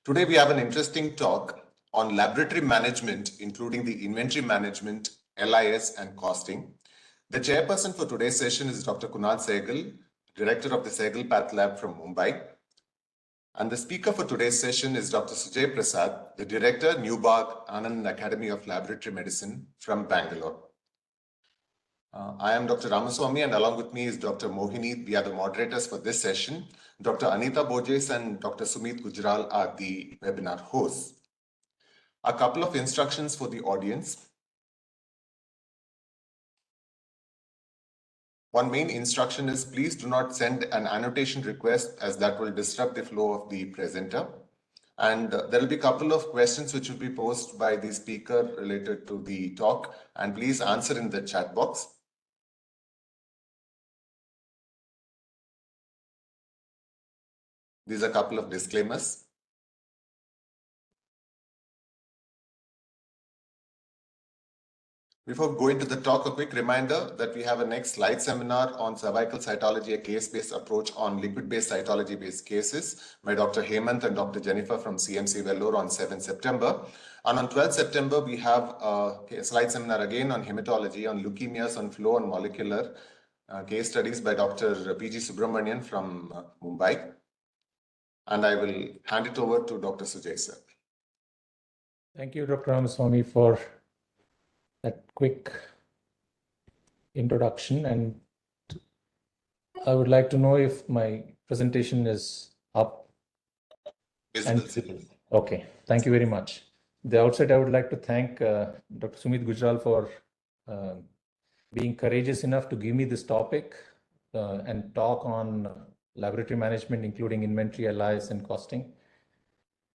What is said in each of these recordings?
Today we have an interesting talk on laboratory management, including the inventory management, LIS, and costing. The chairperson for today's session is Dr. Kunal Sehgal, Director of the Sehgal Path Lab from Mumbai. And the speaker for today's session is Dr. Sujay Prasad, the Director, Newbark Anand Academy of Laboratory Medicine from Bangalore. I am Dr. Ramaswamy, and along with me is Dr. Mohini. We are the moderators for this session. Dr. Anita Bojes and Dr. Sumit Gujral are the webinar hosts. A couple of instructions for the audience. One main instruction is please do not send an annotation request, as that will disrupt the flow of the presenter. And there will be a couple of questions which will be posed by the speaker related to the talk, and please answer in the chat box. These are a couple of disclaimers. Before going to the talk, a quick reminder that we have a next slide seminar on cervical cytology, a case-based approach on liquid-based cytology-based cases by Dr. Hemant and Dr. Jennifer from CMC Vellore on 7th September. And on 12th September, we have a slide seminar again on hematology, on leukemias, on flow and molecular case studies by Dr. P.G. Subramanian from Mumbai. And I will hand it over to Dr. Sujay, sir. Thank you, Dr. Ramaswamy, for that quick introduction. And I would like to know if my presentation is up and visible. Okay, thank you very much. At the outset, I would like to thank Dr. Sumit Gujral for being courageous enough to give me this topic and talk on laboratory management, including inventory, LIS, and costing.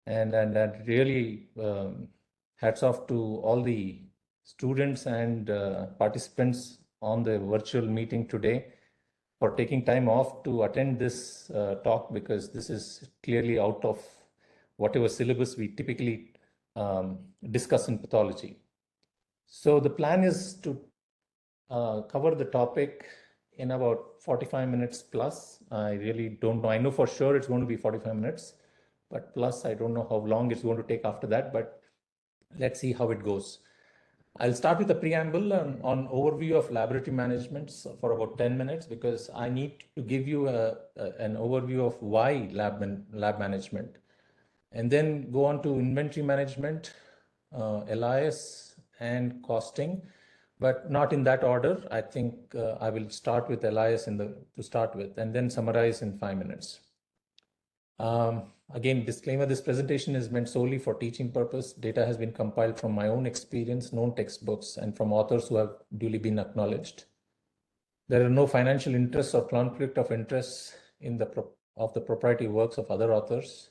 And really hats off to all the students and participants on the virtual meeting today for taking time off to attend this talk, because this is clearly out of whatever syllabus we typically discuss in pathology. So the plan is to cover the topic in about 45 minutes plus. I really don't know. I know for sure it's going to be 45 minutes, but plus I don't know how long it's going to take after that, but let's see how it goes. I'll start with a preamble on overview of laboratory management for about 10 minutes, because I need to give you an overview of why lab management, and then go on to inventory management, LIS, and costing, but not in that order. I think I will start with LIS to start with, and then summarize in 5 minutes. Again, disclaimer, this presentation is meant solely for teaching purpose. Data has been compiled from my own experience, known textbooks, and from authors who have duly been acknowledged. There are no financial interests or conflict of interests in the proprietary works of other authors.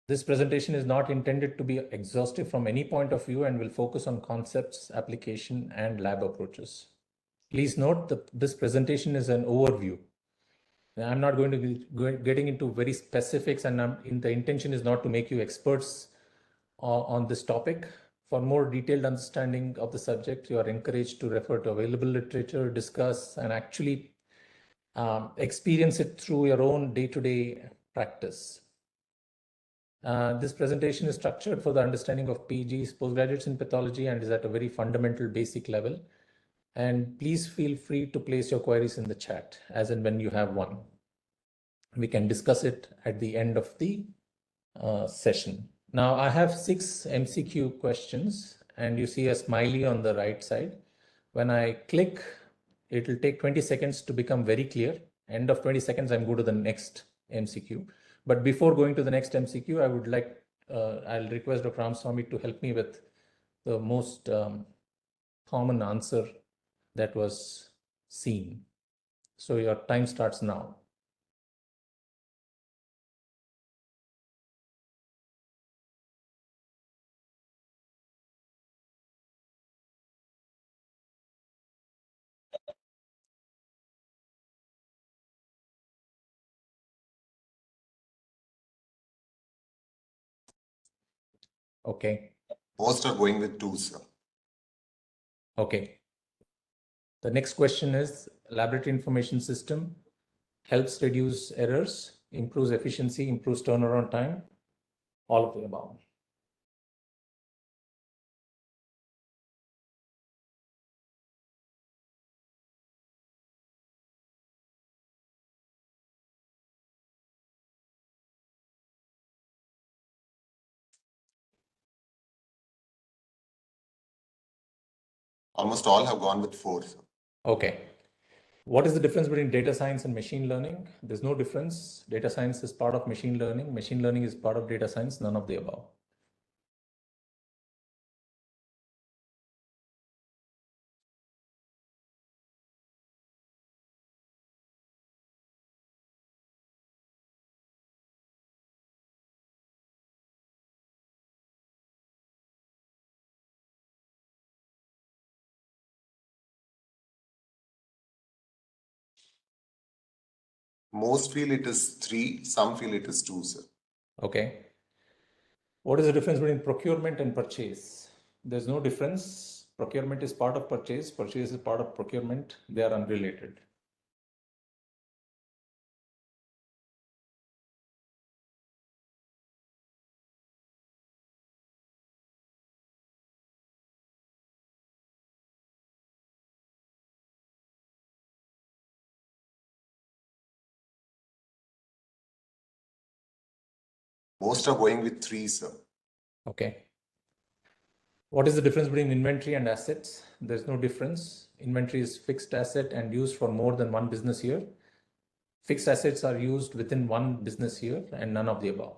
This presentation is not intended to be exhaustive from any point of view and will focus on concepts, application, and lab approaches. Please note that this presentation is an overview. I'm not going to be getting into very specifics, and the intention is not to make you experts on this topic. For more detailed understanding of the subject, you are encouraged to refer to available literature, discuss, and actually experience it through your own day-to-day practice. This presentation is structured for the understanding of PGs, postgraduates in pathology, and is at a very fundamental basic level. And please feel free to place your queries in the chat as and when you have one. We can discuss it at the end of the session. Now I have 6 MCQ questions, and you see a smiley on the right side. When I click, it will take 20 seconds to become very clear. End of 20 seconds, I'm going to the next MCQ. But before going to the next MCQ, I would like, I'll request Dr. Ramaswamy to help me with the most common answer that was seen. So your time starts now. Okay. Most are going with 2, sir. Okay. The next question is, laboratory information system helps reduce errors, improves efficiency, improves turnaround time. All of the above. Almost all have gone with 4. Sir. Okay. What is the difference between data science and machine learning? There's no difference. Data science is part of machine learning. Machine learning is part of data science, none of the above. Most feel it is 3, some feel it is 2, sir. Okay. What is the difference between procurement and purchase? There's no difference. Procurement is part of purchase. Purchase is part of procurement. They are unrelated. Most are going with 3, sir. Okay. What is the difference between inventory and assets? There's no difference. Inventory is fixed asset and used for more than one business year. Fixed assets are used within one business year and none of the above.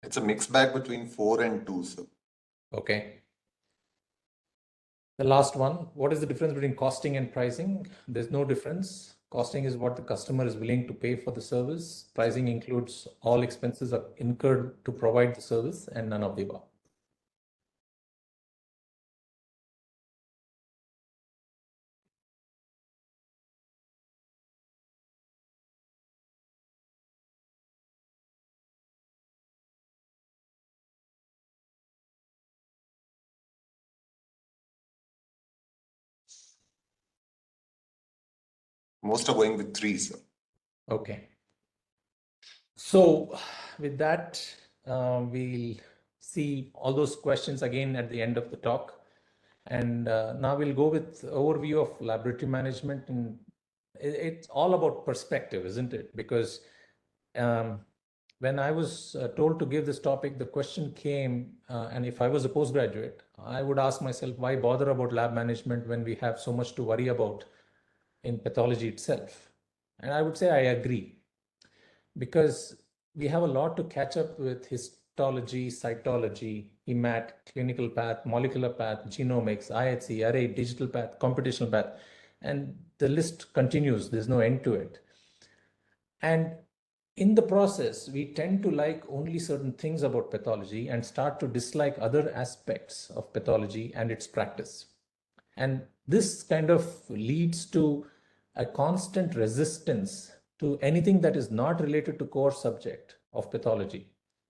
It's a mixed bag between 4 and 2, sir. Okay. The last one, what is the difference between costing and pricing? There's no difference. Costing is what the customer is willing to pay for the service. Pricing includes all expenses are incurred to provide the service and none of the above. Most are going with 3, sir. Okay. So with that, we'll see all those questions again at the end of the talk. And now we'll go with overview of laboratory management. And it's all about perspective, isn't it? Because when I was told to give this topic, the question came, and if I was a postgraduate, I would ask myself, why bother about lab management when we have so much to worry about in pathology itself? And I would say I agree, because we have a lot to catch up with: histology, cytology, hemat, clinical path, molecular path, genomics, IHC, array, digital path, computational path, and the list continues. There's no end to it. And in the process, we tend to like only certain things about pathology and start to dislike other aspects of pathology and its practice. And this kind of leads to a constant resistance to anything that is not related to core subject of pathology,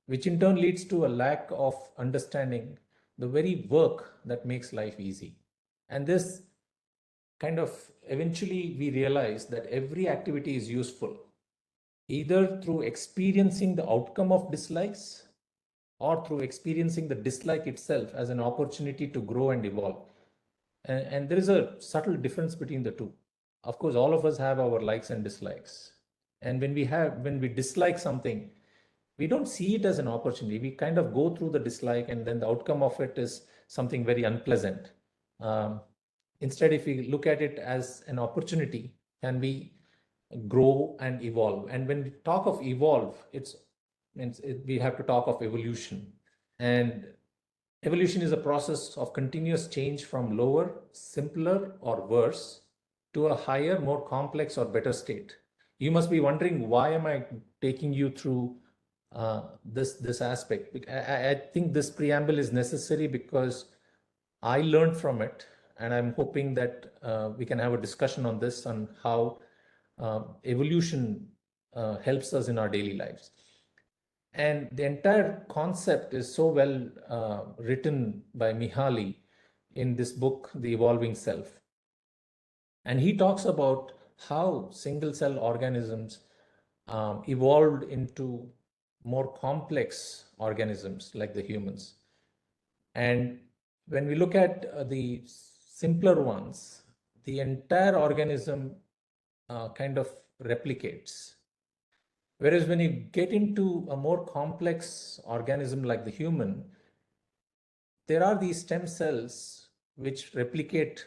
which in turn leads to a lack of understanding the very work that makes life easy. And this kind of eventually we realize that every activity is useful, either through experiencing the outcome of dislikes or through experiencing the dislike itself as an opportunity to grow and evolve. And there is a subtle difference between the two. Of course, all of us have our likes and dislikes. And when we dislike something, we don't see it as an opportunity. We kind of go through the dislike, and then the outcome of it is something very unpleasant. Instead, if we look at it as an opportunity, can we grow and evolve? And when we talk of evolve, we have to talk of evolution. And evolution is a process of continuous change from lower, simpler, or worse to a higher, more complex or better state. You must be wondering, why am I taking you through this aspect? I think this preamble is necessary because I learned from it, and I'm hoping that we can have a discussion on this, on how evolution helps us in our daily lives. And the entire concept is so well written by Mihaly in this book, The Evolving Self. And he talks about how single cell organisms evolved into more complex organisms like the humans. And when we look at the simpler ones, the entire organism kind of replicates. Whereas when you get into a more complex organism like the human, there are these stem cells which replicate.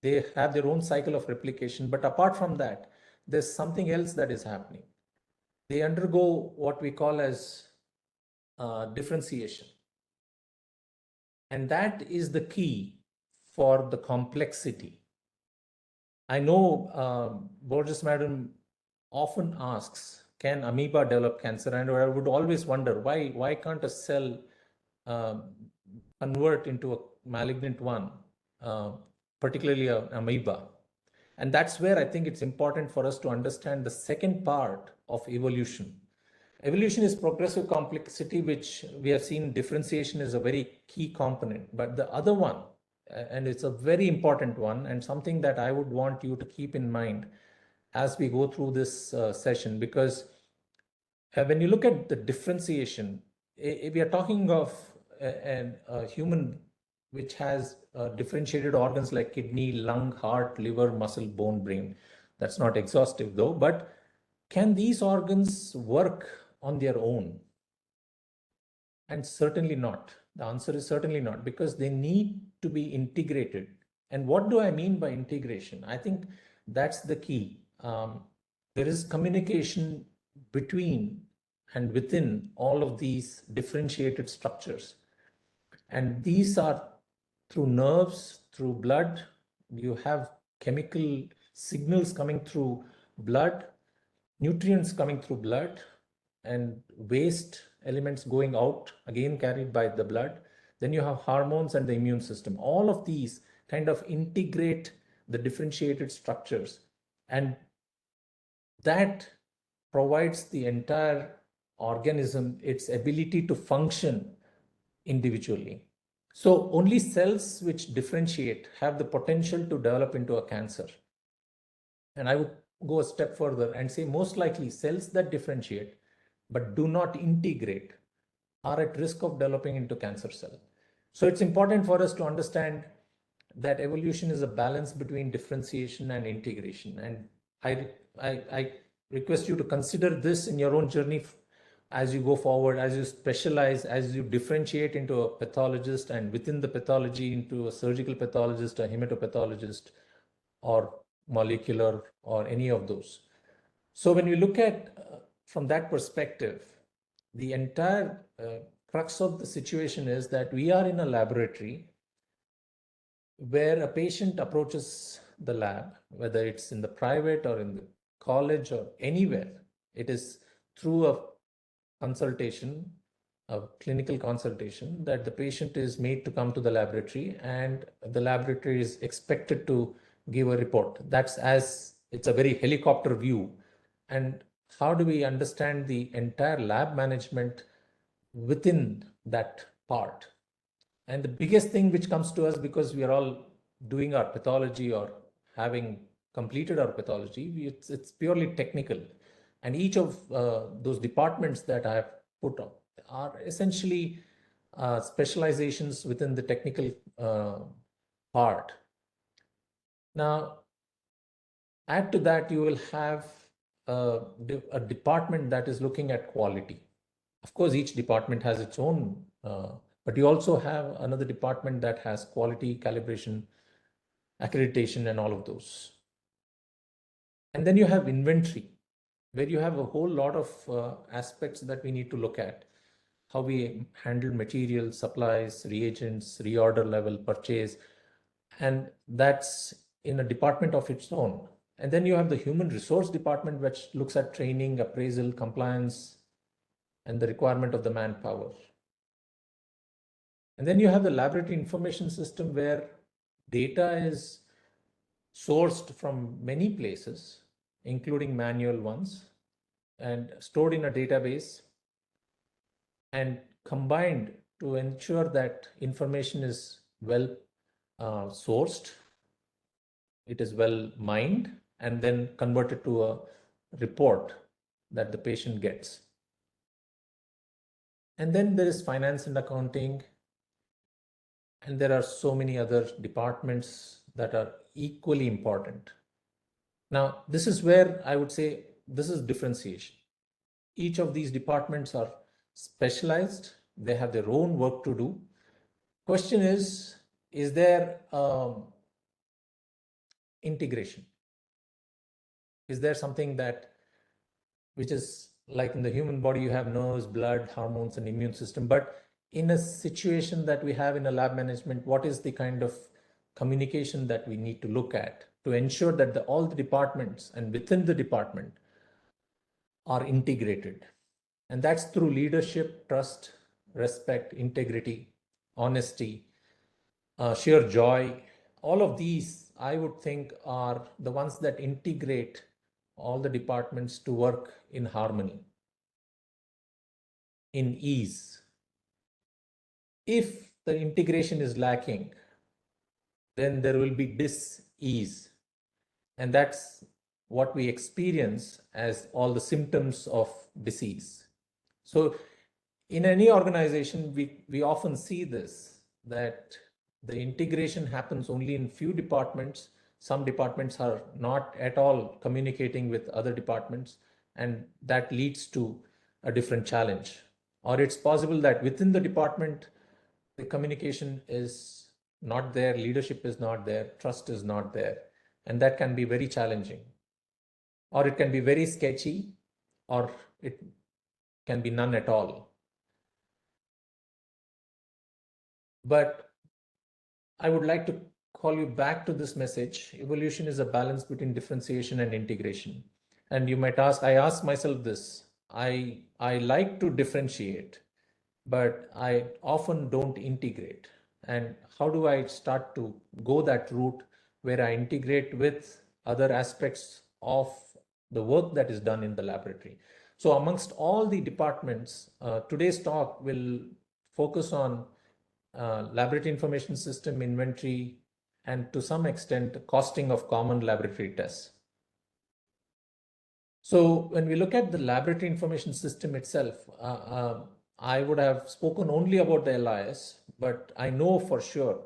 They have their own cycle of replication. But apart from that, there's something else that is happening. They undergo what we call as differentiation. And that is the key for the complexity. I know Borges Madam often asks, can amoeba develop cancer? And I would always wonder, why can't a cell convert into a malignant one, particularly an amoeba? And that's where I think it's important for us to understand the second part of evolution. Evolution is progressive complexity, which we have seen differentiation is a very key component. But the other one, and it's a very important one, and something that I would want you to keep in mind as we go through this session, because when you look at the differentiation, we are talking of a human which has differentiated organs like kidney, lung, heart, liver, muscle, bone, brain. That's not exhaustive though, but can these organs work on their own? And certainly not. The answer is certainly not, because they need to be integrated. And what do I mean by integration? I think that's the key. There is communication between and within all of these differentiated structures. And these are through nerves, through blood. You have chemical signals coming through blood, nutrients coming through blood, and waste elements going out, again carried by the blood. Then you have hormones and the immune system. All of these kind of integrate the differentiated structures, and that provides the entire organism its ability to function individually. So only cells which differentiate have the potential to develop into a cancer. And I would go a step further and say most likely cells that differentiate but do not integrate are at risk of developing into cancer cell. So it's important for us to understand that evolution is a balance between differentiation and integration. And I request you to consider this in your own journey as you go forward, as you specialize, as you differentiate into a pathologist, and within the pathology into a surgical pathologist, a hematopathologist, or molecular, or any of those. So when we look at from that perspective, the entire crux of the situation is that we are in a laboratory where a patient approaches the lab, whether it's in the private or in the college or anywhere. It is through a consultation, a clinical consultation, that the patient is made to come to the laboratory, and the laboratory is expected to give a report. That's as it's a very helicopter view. And how do we understand the entire lab management within that part? And the biggest thing which comes to us, because we are all doing our pathology or having completed our pathology, it's purely technical. And each of those departments that I have put on are essentially specializations within the technical part. Now, add to that, you will have a department that is looking at quality. Of course, each department has its own, but you also have another department that has quality, calibration, accreditation, and all of those. And then you have inventory, where you have a whole lot of aspects that we need to look at. How we handle materials, supplies, reagents, reorder level, purchase, and that's in a department of its own. And then you have the human resource department, which looks at training, appraisal, compliance, and the requirement of the manpower. And then you have the laboratory information system, where data is sourced from many places, including manual ones, and stored in a database and combined to ensure that information is well sourced, it is well mined, and then converted to a report that the patient gets. And then there is finance and accounting, and there are so many other departments that are equally important. Now, this is where I would say this is differentiation. Each of these departments are specialized. They have their own work to do. Question is there integration? Is there something which is like in the human body, you have nerves, blood, hormones, and immune system. But in a situation that we have in a lab management, what is the kind of communication that we need to look at to ensure that all the departments and within the department are integrated? And that's through leadership, trust, respect, integrity, honesty, sheer joy. All of these, I would think, are the ones that integrate all the departments to work in harmony, in ease. If the integration is lacking, then there will be dis-ease. And that's what we experience as all the symptoms of disease. So in any organization, we often see this, that the integration happens only in few departments. Some departments are not at all communicating with other departments, and that leads to a different challenge. Or it's possible that within the department, the communication is not there, leadership is not there, trust is not there, and that can be very challenging. Or it can be very sketchy, or it can be none at all. But I would like to call you back to this message. Evolution is a balance between differentiation and integration. And you might ask, I ask myself this, I like to differentiate, but I often don't integrate. And how do I start to go that route where I integrate with other aspects of the work that is done in the laboratory? So amongst all the departments, today's talk will focus on laboratory information system, inventory, and to some extent, costing of common laboratory tests. So when we look at the laboratory information system itself, I would have spoken only about the LIS, but I know for sure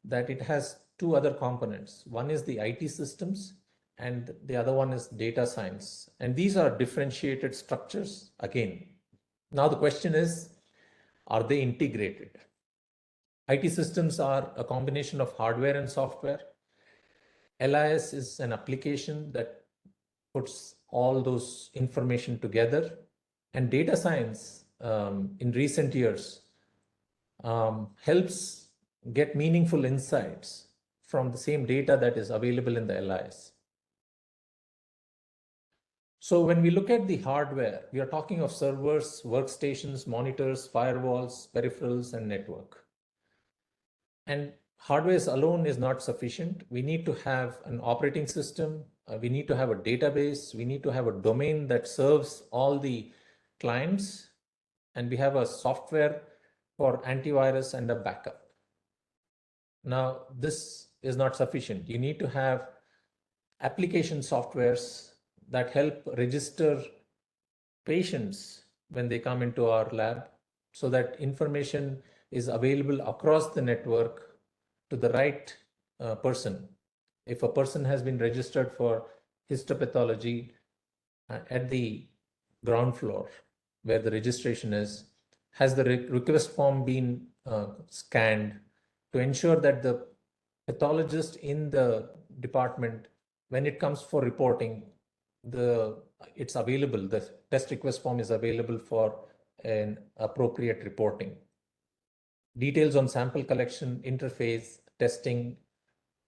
that it has two other components. One is the IT systems, and the other one is data science. And these are differentiated structures again. Now the question is, are they integrated? IT systems are a combination of hardware and software. LIS is an application that puts all those information together. And data science in recent years helps get meaningful insights from the same data that is available in the LIS. So when we look at the hardware, we are talking of servers, workstations, monitors, firewalls, peripherals, and network. And hardware alone is not sufficient. We need to have an operating system. We need to have a database. We need to have a domain that serves all the clients. And we have a software for antivirus and a backup. Now, this is not sufficient. You need to have application softwares that help register patients when they come into our lab so that information is available across the network to the right person. If a person has been registered for histopathology at the ground floor where the registration is, has the request form been scanned to ensure that the pathologist in the department, when it comes for reporting, it's available, the test request form is available for an appropriate reporting. Details on sample collection, interface, testing,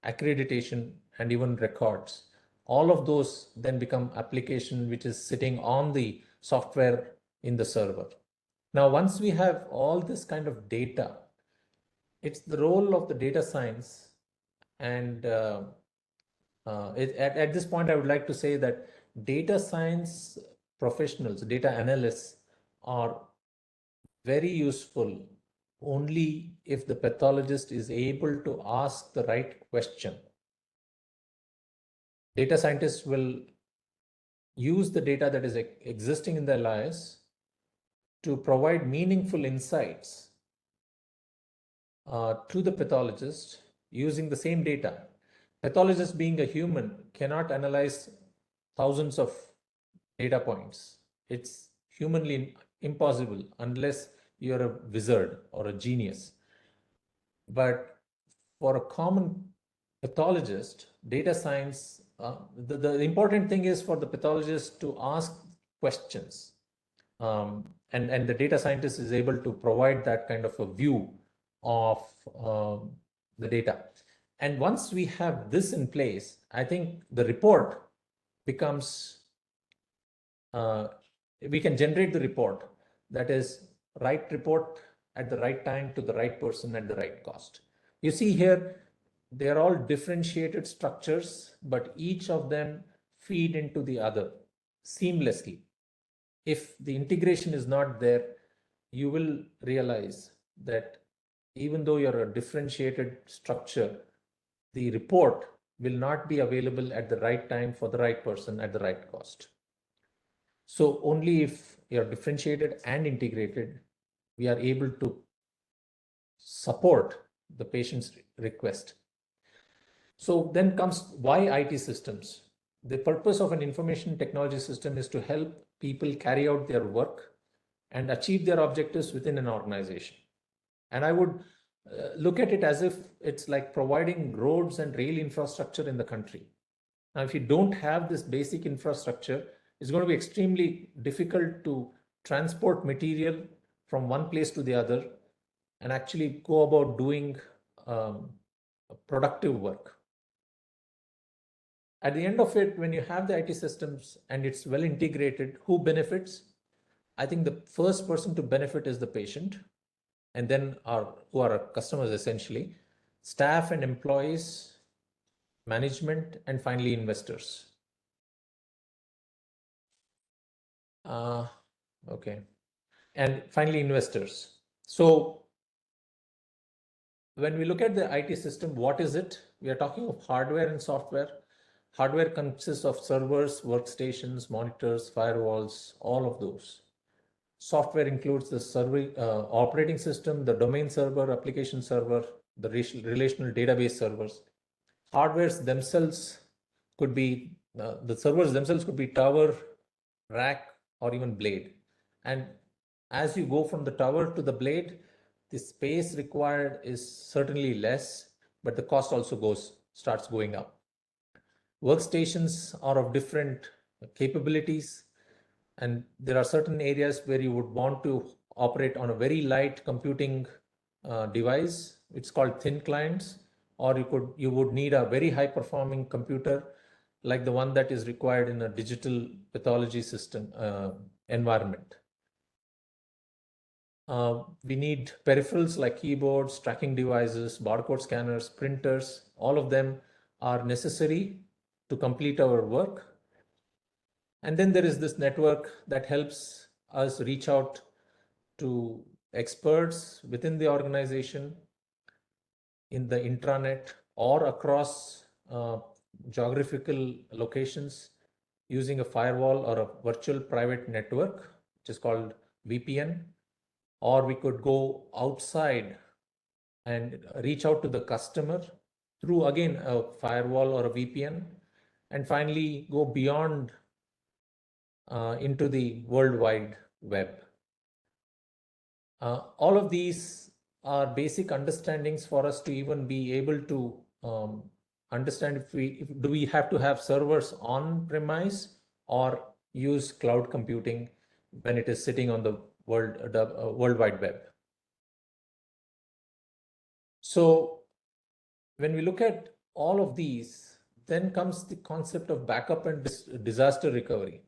accreditation, and even records. All of those then become application which is sitting on the software in the server. Now, once we have all this kind of data, it's the role of the data science And at this point, I would like to say that data science professionals, data analysts are very useful only if the pathologist is able to ask the right question. Data scientists will use the data that is existing in the LIS to provide meaningful insights to the pathologist using the same data. Pathologist, being a human, cannot analyze thousands of data points. It's humanly impossible unless you're a wizard or a genius. But for a common pathologist, data science, the important thing is for the pathologist to ask questions. And the data scientist is able to provide that kind of a view of the data. And once we have this in place, I think the report becomes, we can generate the report that is right report at the right time to the right person at the right cost. You see here, they're all differentiated structures, but each of them feed into the other seamlessly. If the integration is not there, you will realize that even though you're a differentiated structure, the report will not be available at the right time for the right person at the right cost. So only if you're differentiated and integrated, we are able to support the patient's request. So then comes why IT systems. The purpose of an information technology system is to help people carry out their work and achieve their objectives within an organization. And I would look at it as if it's like providing roads and rail infrastructure in the country. Now, if you don't have this basic infrastructure, it's going to be extremely difficult to transport material from one place to the other and actually go about doing productive work. At the end of it, when you have the IT systems and it's well integrated, who benefits? I think the first person to benefit is the patient, and then who are our customers essentially, staff and employees, management, and finally investors. Okay. And finally investors. So when we look at the IT system, what is it? We are talking of hardware and software. Hardware consists of servers, workstations, monitors, firewalls, all of those. Software includes the operating system, the domain server, application server, the relational database servers. Hardwares themselves could be, the servers themselves could be tower, rack, or even blade. And as you go from the tower to the blade, the space required is certainly less, but the cost also starts going up. Workstations are of different capabilities, and there are certain areas where you would want to operate on a very light computing device. It's called thin clients, or you would need a very high performing computer like the one that is required in a digital pathology system environment. We need peripherals like keyboards, tracking devices, barcode scanners, printers. All of them are necessary to complete our work. And then there is this network that helps us reach out to experts within the organization, in the intranet, or across geographical locations using a firewall or a virtual private network, which is called VPN. Or we could go outside and reach out to the customer through, again, a firewall or a VPN, and finally go beyond into the World Wide Web. All of these are basic understandings for us to even be able to understand if do we have to have servers on premise or use cloud computing when it is sitting on the World Wide Web. So when we look at all of these, then comes the concept of backup and disaster recovery.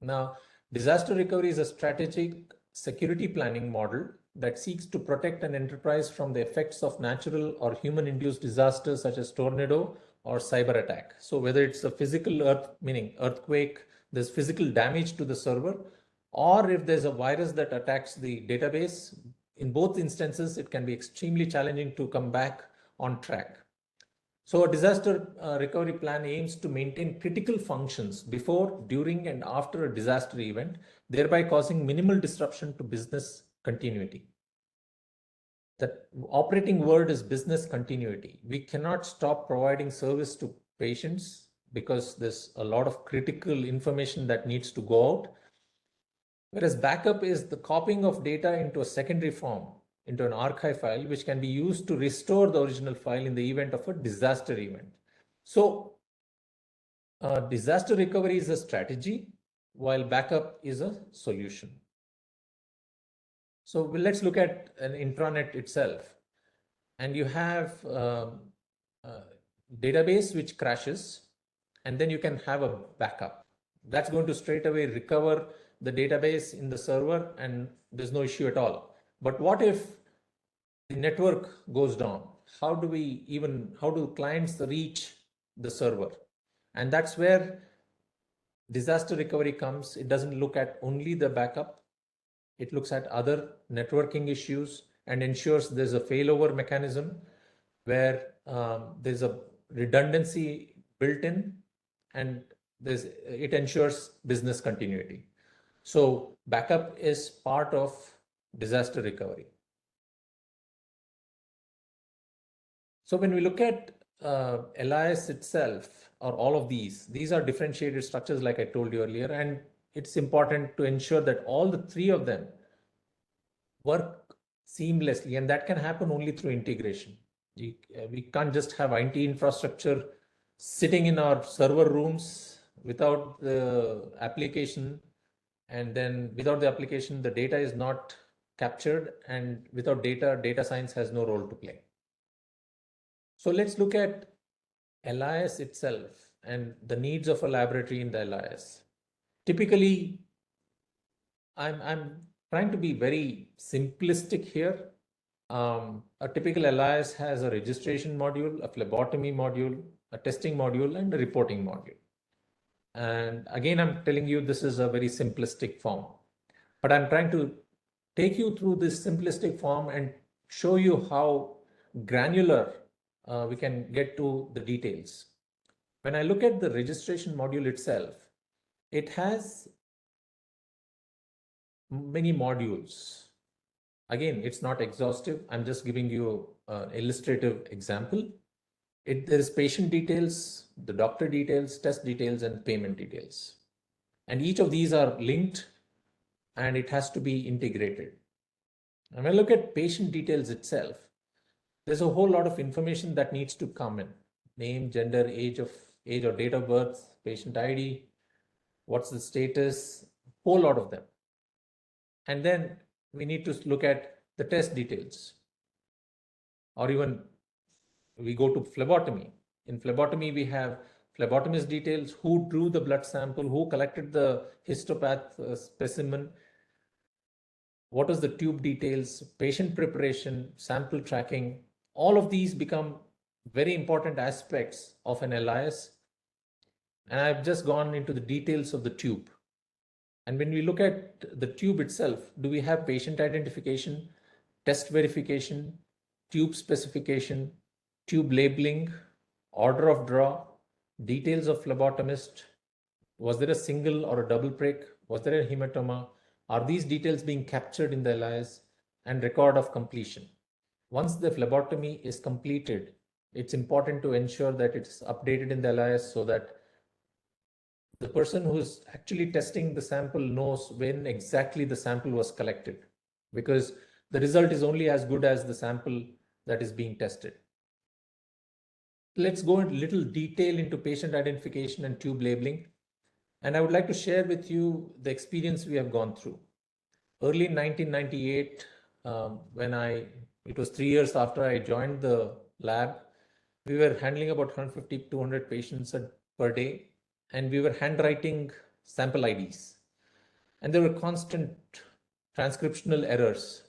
Now, disaster recovery is a strategic security planning model that seeks to protect an enterprise from the effects of natural or human-induced disasters such as tornado or cyber attack. So whether it's a physical meaning earthquake, there's physical damage to the server, or if there's a virus that attacks the database, in both instances, it can be extremely challenging to come back on track. So a disaster recovery plan aims to maintain critical functions before, during, and after a disaster event, thereby causing minimal disruption to business continuity. The operating word is business continuity. We cannot stop providing service to patients because there's a lot of critical information that needs to go out. Whereas backup is the copying of data into a secondary form, into an archive file, which can be used to restore the original file in the event of a disaster event. So disaster recovery is a strategy, while backup is a solution. So let's look at an intranet itself. And you have a database which crashes, and then you can have a backup. That's going to straight away recover the database in the server, and there's no issue at all. But what if the network goes down? How do clients reach the server? And that's where disaster recovery comes. It doesn't look at only the backup. It looks at other networking issues and ensures there's a failover mechanism where there's a redundancy built in, and it ensures business continuity. So backup is part of disaster recovery. So when we look at LIS itself, or all of these are differentiated structures like I told you earlier, and it's important to ensure that all the three of them work seamlessly, and that can happen only through integration. We can't just have IT infrastructure sitting in our server rooms without the application, and then without the application, the data is not captured, and without data science has no role to play. So let's look at LIS itself and the needs of a laboratory in the LIS. Typically, I'm trying to be very simplistic here. A typical LIS has a registration module, a phlebotomy module, a testing module, and a reporting module. And again, I'm telling you this is a very simplistic form, but I'm trying to take you through this simplistic form and show you how granular we can get to the details. When I look at the registration module itself, it has many modules. Again, it's not exhaustive. I'm just giving you an illustrative example. There is patient details, the doctor details, test details, and payment details. And each of these are linked, and it has to be integrated. And when I look at patient details itself, there's a whole lot of information that needs to come in. Name, gender, age or date of birth, patient ID, what's the status, whole lot of them. And then we need to look at the test details. Or even we go to phlebotomy. In phlebotomy, we have phlebotomist details, who drew the blood sample, who collected the histopath specimen, what is the tube details, patient preparation, sample tracking. All of these become very important aspects of an LIS. And I've just gone into the details of the tube. And when we look at the tube itself, do we have patient identification, test verification, tube specification, tube labeling, order of draw, details of phlebotomist? Was there a single or a double prick? Was there a hematoma? Are these details being captured in the LIS? And record of completion. Once the phlebotomy is completed, it's important to ensure that it's updated in the LIS so that the person who's actually testing the sample knows when exactly the sample was collected, because the result is only as good as the sample that is being tested. Let's go into little detail into patient identification and tube labeling. And I would like to share with you the experience we have gone through. Early in 1998, it was 3 years after I joined the lab, we were handling about 150 to 200 patients per day, and we were handwriting sample IDs. And there were constant transcriptional errors.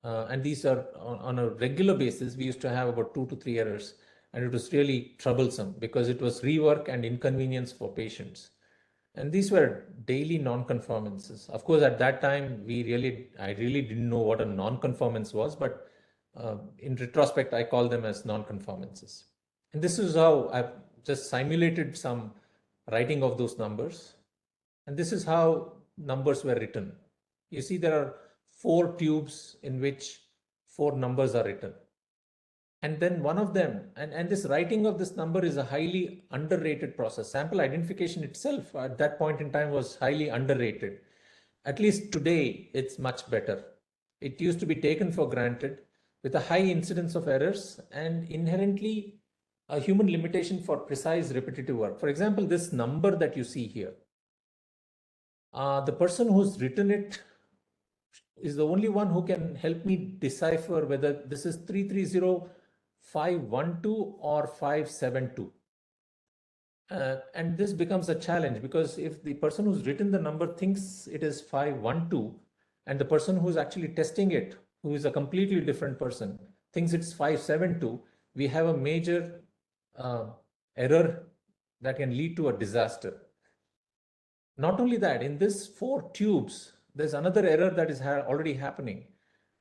and these are on a regular basis. We used to have about 2 to 3 errors, and it was really troublesome because it was rework and inconvenience for patients. And these were daily non-conformances. Of course, at that time, I really didn't know what a non-conformance was, but in retrospect, I call them as non-conformances. And this is how I've just simulated some writing of those numbers. And this is how numbers were written. You see, there are 4 tubes in which 4 numbers are written. And then one of them, and this writing of this number is a highly underrated process. Sample identification itself at that point in time was highly underrated. At least today, it's much better. It used to be taken for granted with a high incidence of errors and inherently a human limitation for precise repetitive work. For example, this number that you see here, the person who's written it is the only one who can help me decipher whether this is 330512 or 572. And this becomes a challenge because if the person who's written the number thinks it is 512 and the person who's actually testing it, who is a completely different person, thinks it's 572, we have a major error that can lead to a disaster. Not only that, in this 4 tubes, there's another error that is already happening.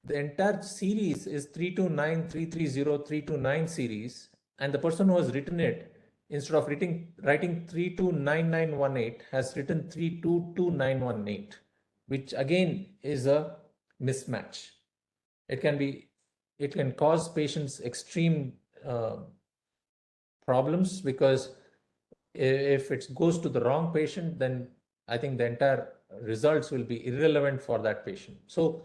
The entire series is 329, 330, 329 series, and the person who has written it, instead of writing 329918, has written 322918, which again is a mismatch. It can cause patients extreme problems because if it goes to the wrong patient, then I think the entire results will be irrelevant for that patient. So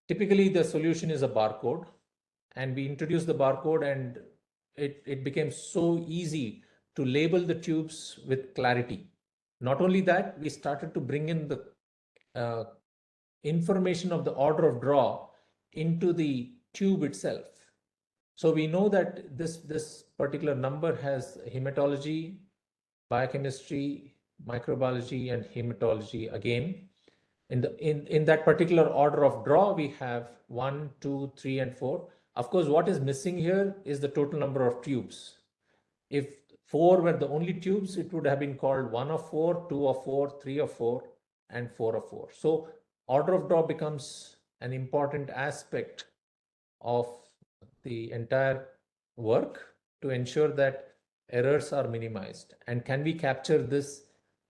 typically the solution is a barcode, and we introduced the barcode, and it became so easy to label the tubes with clarity. Not only that, we started to bring in the information of the order of draw into the tube itself. So we know that this particular number has hematology, biochemistry, microbiology, and hematology again. In that particular order of draw, we have 1, 2, 3, and 4. Of course, what is missing here is the total number of tubes. If 4 were the only tubes, it would have been called 1 of 4, 2 of 4, 3 of 4, and 4 of 4. So order of draw becomes an important aspect of the entire work to ensure that errors are minimized. And can we capture this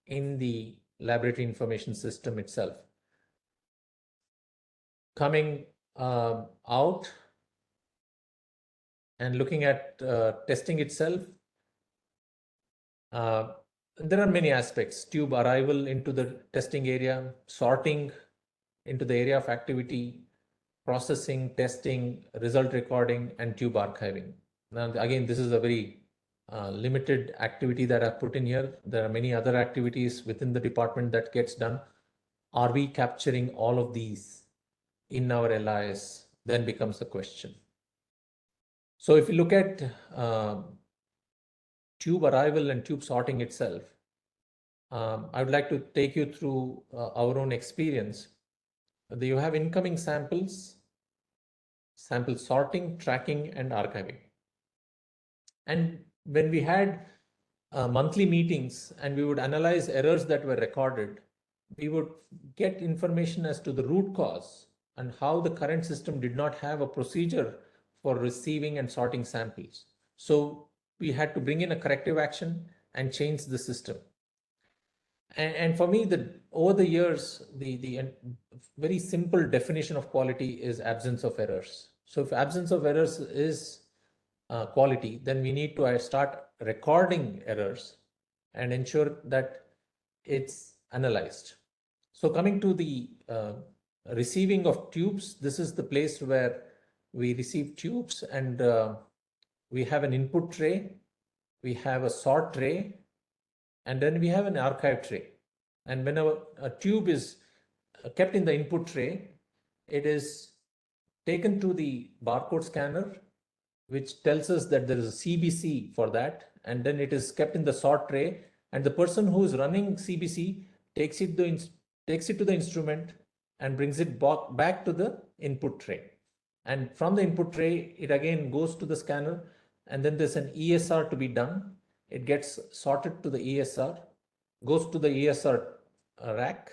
in the laboratory information system itself? Coming out and looking at testing itself, there are many aspects: tube arrival into the testing area, sorting into the area of activity, processing, testing, result recording, and tube archiving. Now, again, this is a very limited activity that I've put in here. There are many other activities within the department that gets done. Are we capturing all of these in our LIS? Then becomes the question. So if you look at tube arrival and tube sorting itself, I would like to take you through our own experience. You have incoming samples, sample sorting, tracking, and archiving. And when we had monthly meetings and we would analyze errors that were recorded, we would get information as to the root cause and how the current system did not have a procedure for receiving and sorting samples. So we had to bring in a corrective action and change the system. And for me, over the years, the very simple definition of quality is absence of errors. So if absence of errors is quality, then we need to start recording errors and ensure that it's analyzed. So coming to the receiving of tubes, this is the place where we receive tubes, and we have an input tray, we have a sort tray, and then we have an archive tray. And whenever a tube is kept in the input tray, it is taken to the barcode scanner, which tells us that there is a CBC for that, and then it is kept in the sort tray, and the person who is running CBC takes it to the instrument and brings it back to the input tray. And from the input tray, it again goes to the scanner, and then there's an ESR to be done. It gets sorted to the ESR, goes to the ESR rack,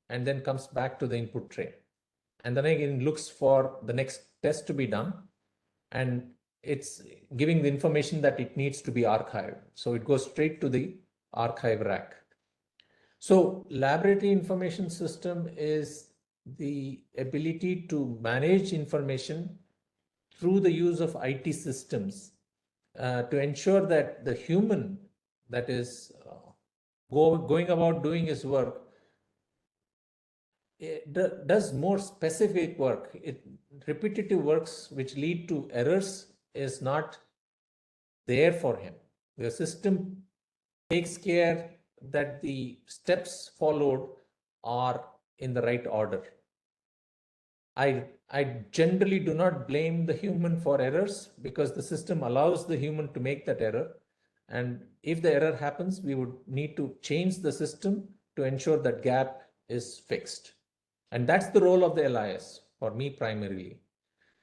and then comes back to the input tray. And then again looks for the next test to be done, and it's giving the information that it needs to be archived. So it goes straight to the archive rack. So laboratory information system is the ability to manage information through the use of IT systems to ensure that the human that is going about doing his work does more specific work. Repetitive works which lead to errors is not there for him. The system takes care that the steps followed are in the right order. I generally do not blame the human for errors because the system allows the human to make that error. And if the error happens, we would need to change the system to ensure that gap is fixed. And that's the role of the LIS for me primarily.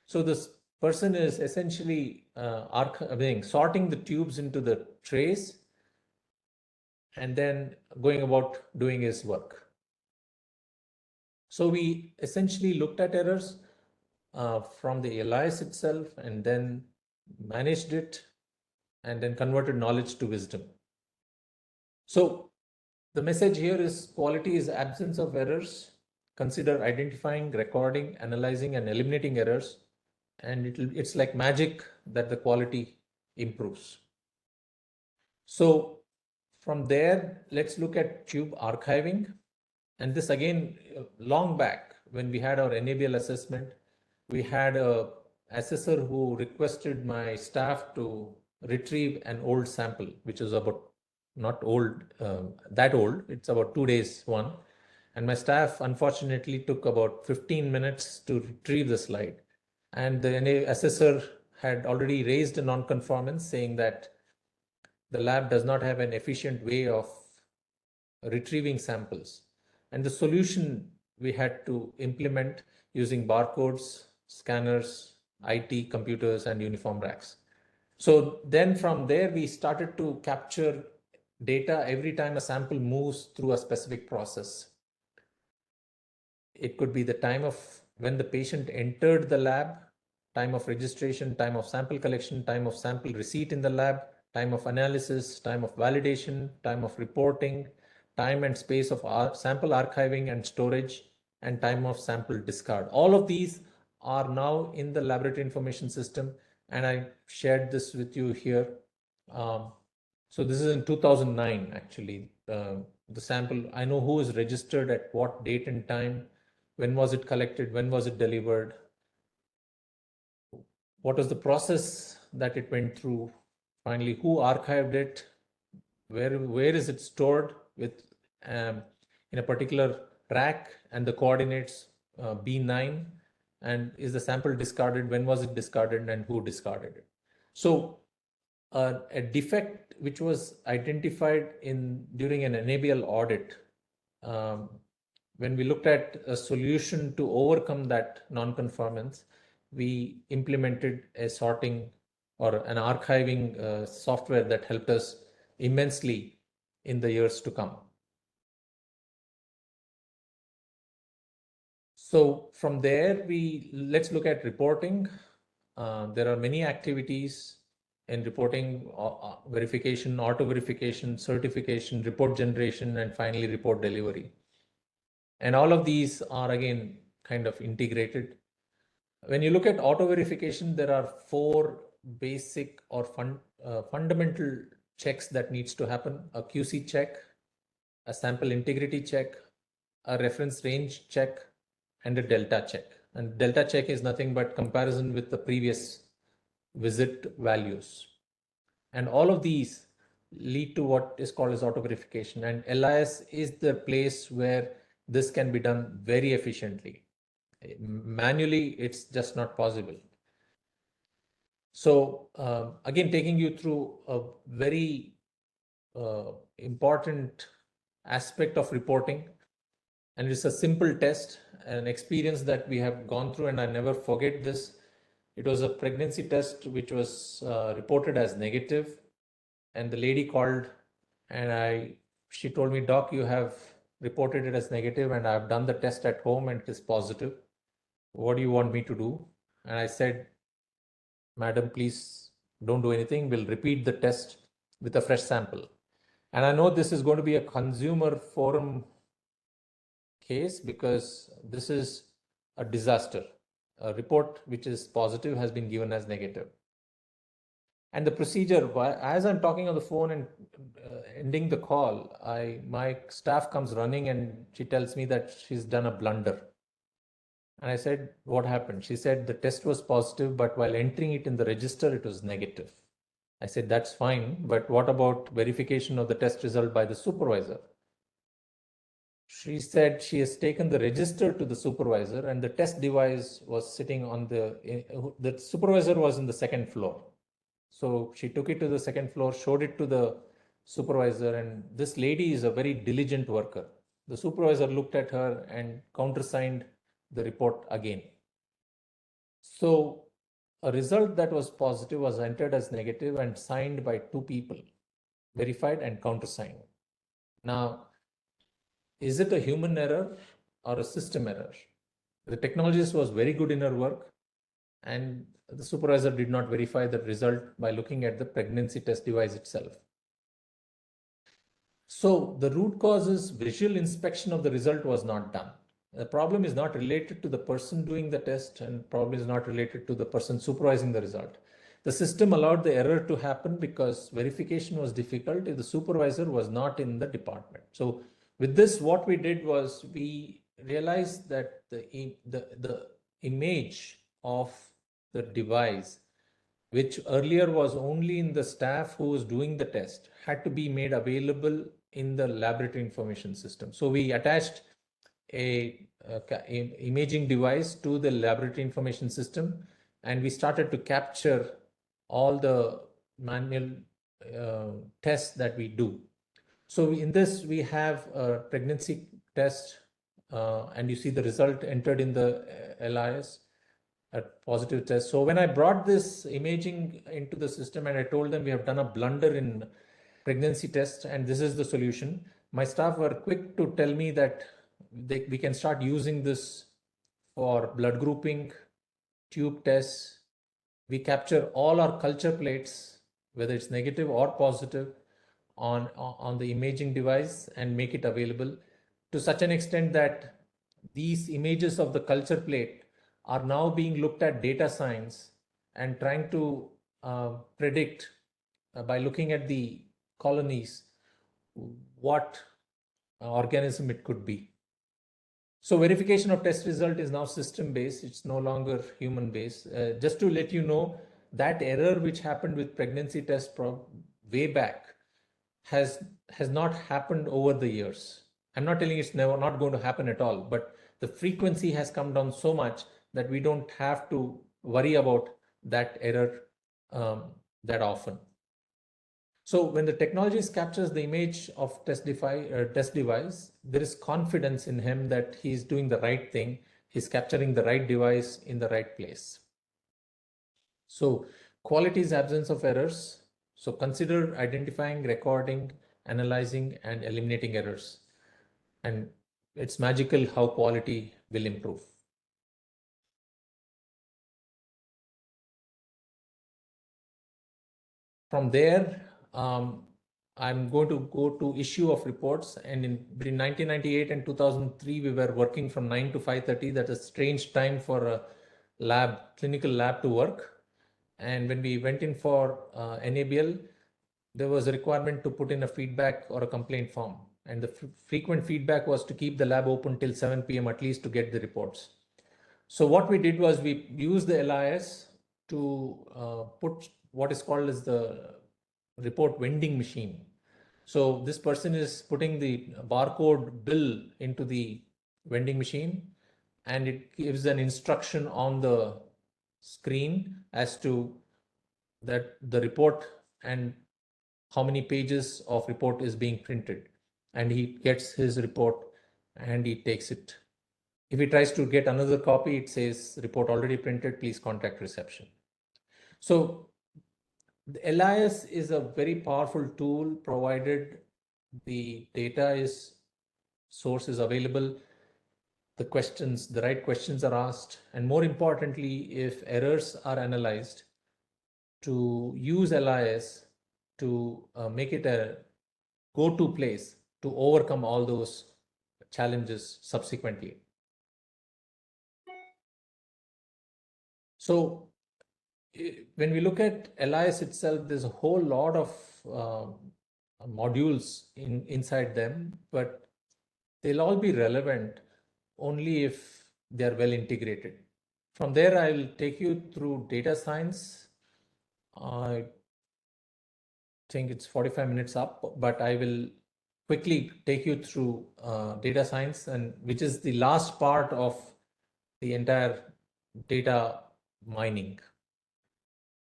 So this person is essentially sorting the tubes into the trays and then going about doing his work. So we essentially looked at errors from the LIS itself and then managed it and then converted knowledge to wisdom. So the message here is quality is absence of errors. Consider identifying, recording, analyzing, and eliminating errors. And it's like magic that the quality improves. So from there, let's look at tube archiving. And this again, long back when we had our NABL assessment, we had a assessor who requested my staff to retrieve an old sample, which is about not old, that old. It's about 2 days one. And my staff unfortunately took about 15 minutes to retrieve the slide. And the assessor had already raised a non-conformance saying that the lab does not have an efficient way of retrieving samples. And the solution we had to implement using barcodes, scanners, IT, computers, and uniform racks. So then from there, we started to capture data every time a sample moves through a specific process. It could be the time of when the patient entered the lab, time of registration, time of sample collection, time of sample receipt in the lab, time of analysis, time of validation, time of reporting, time and space of sample archiving and storage, and time of sample discard. All of these are now in the laboratory information system, and I shared this with you here. So this is in 2009, actually. The sample, I know who is registered at what date and time, when was it collected, when was it delivered, what was the process that it went through, finally who archived it, where is it stored with in a particular rack, and the coordinates B9, and is the sample discarded, when was it discarded, and who discarded it. So a defect which was identified during an NABL audit, when we looked at a solution to overcome that non-conformance, we implemented a sorting or an archiving software that helped us immensely in the years to come. So from there, let's look at reporting. There are many activities in reporting: verification, auto verification, certification, report generation, and finally report delivery. And all of these are again kind of integrated. When you look at auto verification, there are 4 basic or fundamental checks that needs to happen: a QC check, a sample integrity check, a reference range check, and a delta check. And delta check is nothing but comparison with the previous visit values. And all of these lead to what is called as auto verification. And LIS is the place where this can be done very efficiently. Manually, it's just not possible. So again, taking you through a very important aspect of reporting, And it's a simple test, an experience that we have gone through, and I never forget this. It was a pregnancy test which was reported as negative, and the lady called and she told me, "Doc, you have reported it as negative, and I've done the test at home and it is positive. What do you want me to do?" And I said, "Madam, please don't do anything. We'll repeat the test with a fresh sample." And I know this is going to be a consumer forum case because this is a disaster. A report which is positive has been given as negative. And the procedure, as I'm talking on the phone and ending the call, my staff comes running and she tells me that she's done a blunder. And I said, "What happened?" She said, "The test was positive, but while entering it in the register, it was negative." I said, "That's fine, but what about verification of the test result by the supervisor?" She said she has taken the register to the supervisor and the test device was sitting on the supervisor was in the second floor. So she took it to the second floor, showed it to the supervisor, and this lady is a very diligent worker. The supervisor looked at her and countersigned the report again. So a result that was positive was entered as negative and signed by two people, verified and countersigned. Now, is it a human error or a system error? The technologist was very good in her work, and the supervisor did not verify the result by looking at the pregnancy test device itself. So the root cause is visual inspection of the result was not done. The problem is not related to the person doing the test, and problem is not related to the person supervising the result. The system allowed the error to happen because verification was difficult if the supervisor was not in the department. So with this, what we did was we realized that the image of the device, which earlier was only in the staff who was doing the test, had to be made available in the laboratory information system. So we attached a imaging device to the laboratory information system, and we started to capture all the manual tests that we do. So in this, we have a pregnancy test, and you see the result entered in the LIS, a positive test. So when I brought this imaging into the system and I told them we have done a blunder in pregnancy test and this is the solution, my staff were quick to tell me that we can start using this for blood grouping, tube tests. We capture all our culture plates, whether it's negative or positive, on the imaging device and make it available to such an extent that these images of the culture plate are now being looked at data science and trying to predict by looking at the colonies what organism it could be. So verification of test result is now system based. It's no longer human based. Just to let you know, that error which happened with pregnancy test way back has not happened over the years. I'm not telling it's never not going to happen at all, but the frequency has come down so much that we don't have to worry about that error that often. So when the technologist captures the image of test device, there is confidence in him that he's doing the right thing. He's capturing the right device in the right place. So quality is absence of errors. So consider identifying, recording, analyzing, and eliminating errors. And it's magical how quality will improve. From there, I'm going to go to issue of reports. And between 1998 and 2003, we were working from 9 to 5:30. That's a strange time for a clinical lab to work. And when we went in for NABL, there was a requirement to put in a feedback or a complaint form. And the frequent feedback was to keep the lab open till 7 p.m. at least to get the reports. So what we did was we used the LIS to put what is called as the report vending machine. So this person is putting the barcode bill into the vending machine, and it gives an instruction on the screen as to that the report and how many pages of report is being printed, and he gets his report and he takes it. If he tries to get another copy, it says report already printed, please contact reception. So the LIS is a very powerful tool provided the data is source is available, the right questions are asked, and more importantly, if errors are analyzed, to use LIS to make it a go-to place to overcome all those challenges subsequently. So when we look at LIS itself, there's a whole lot of modules inside them, but they'll all be relevant only if they're well integrated. From there, I'll take you through data science. I think it's 45 minutes up, but I will quickly take you through data science, and which is the last part of the entire data mining.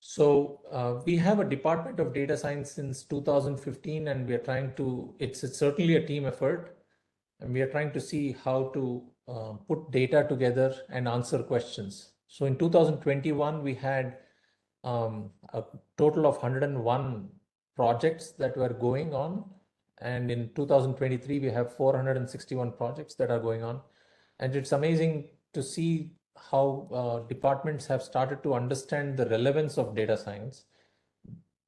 So we have a department of data science since 2015, and we are trying to, it's certainly a team effort, and we are trying to see how to put data together and answer questions. So in 2021, we had a total of 101 projects that were going on. And in 2023, we have 461 projects that are going on. And it's amazing to see how departments have started to understand the relevance of data science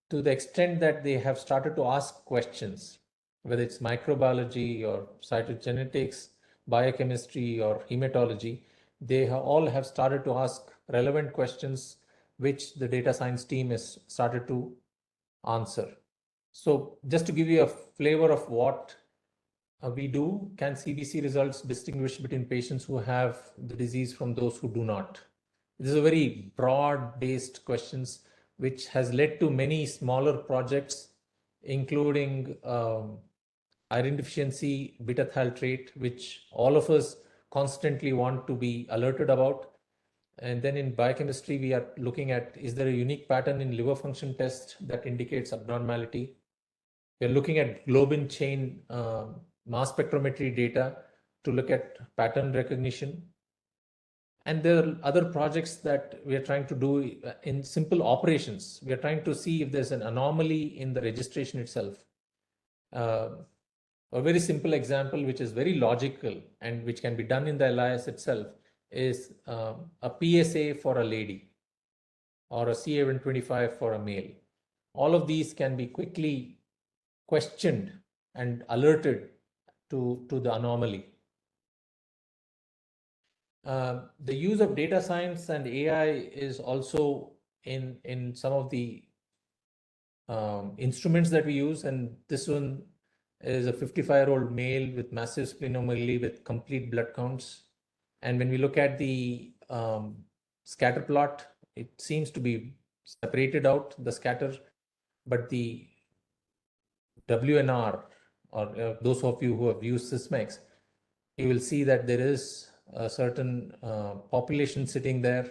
to the extent that they have started to ask questions, whether it's microbiology or cytogenetics, biochemistry or hematology. They all have started to ask relevant questions which the data science team has started to answer. So just to give you a flavor of what we do, can CBC results distinguish between patients who have the disease from those who do not? This is a very broad-based questions, which has led to many smaller projects, including iron deficiency, beta thaltrate, which all of us constantly want to be alerted about. And then in biochemistry, we are looking at, is there a unique pattern in liver function test that indicates abnormality? We're looking at globin chain mass spectrometry data to look at pattern recognition. And there are other projects that we are trying to do in simple operations. We are trying to see if there's an anomaly in the registration itself. A very simple example, which is very logical and which can be done in the LIS itself, is a PSA for a lady or a CA125 for a male. All of these can be quickly questioned and alerted to the anomaly. The use of data science and AI is also in some of the instruments that we use, and this one is a 55-year-old male with massive splenomegaly with complete blood counts. And when we look at the scatter plot, it seems to be separated out, the scatter, but the WNR, or those of you who have used Sysmex, you will see that there is a certain population sitting there,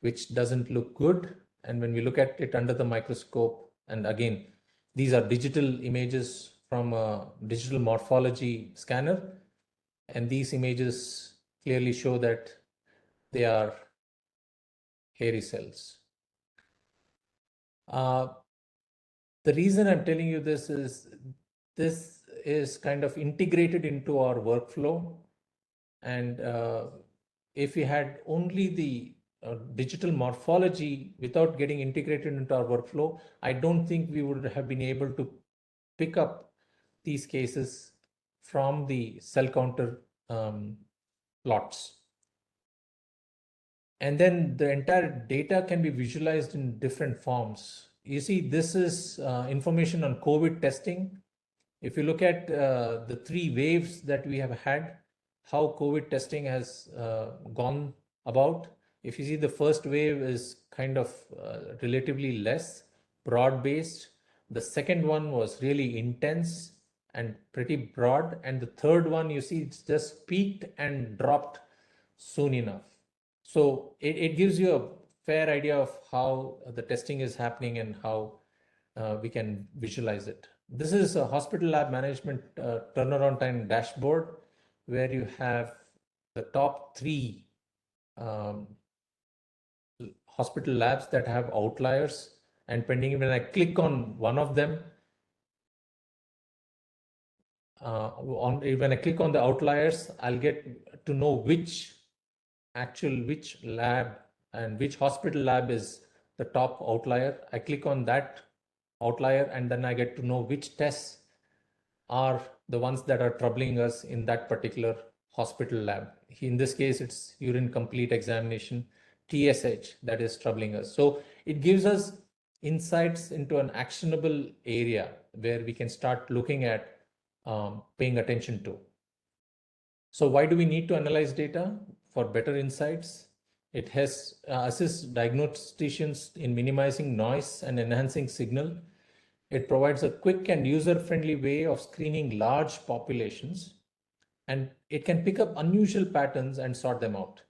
which doesn't look good. And when we look at it under the microscope, and again, these are digital images from a digital morphology scanner, and these images clearly show that they are hairy cells. The reason I'm telling you this is kind of integrated into our workflow. And if we had only the digital morphology without getting integrated into our workflow, I don't think we would have been able to pick up these cases from the cell counter plots. And then the entire data can be visualized in different forms. You see, this is information on COVID testing. If you look at the 3 waves that we have had, how COVID testing has gone about. If you see, the first wave is kind of relatively less broad-based. The second one was really intense and pretty broad. And the third one, you see, it's just peaked and dropped soon enough. So it gives you a fair idea of how the testing is happening and how we can visualize it. This is a hospital lab management turnaround time dashboard, where you have the top three hospital labs that have outliers, and depending when I click on one of them, when I click on the outliers, I'll get to know which lab and which hospital lab is the top outlier. I click on that outlier, and then I get to know which tests are the ones that are troubling us in that particular hospital lab. In this case, it's urine complete examination, TSH, that is troubling us. So it gives us insights into an actionable area where we can start looking at paying attention to. So why do we need to analyze data? For better insights. It has assists diagnosticians in minimizing noise and enhancing signal. It provides a quick and user-friendly way of screening large populations, and it can pick up unusual patterns and sort them out.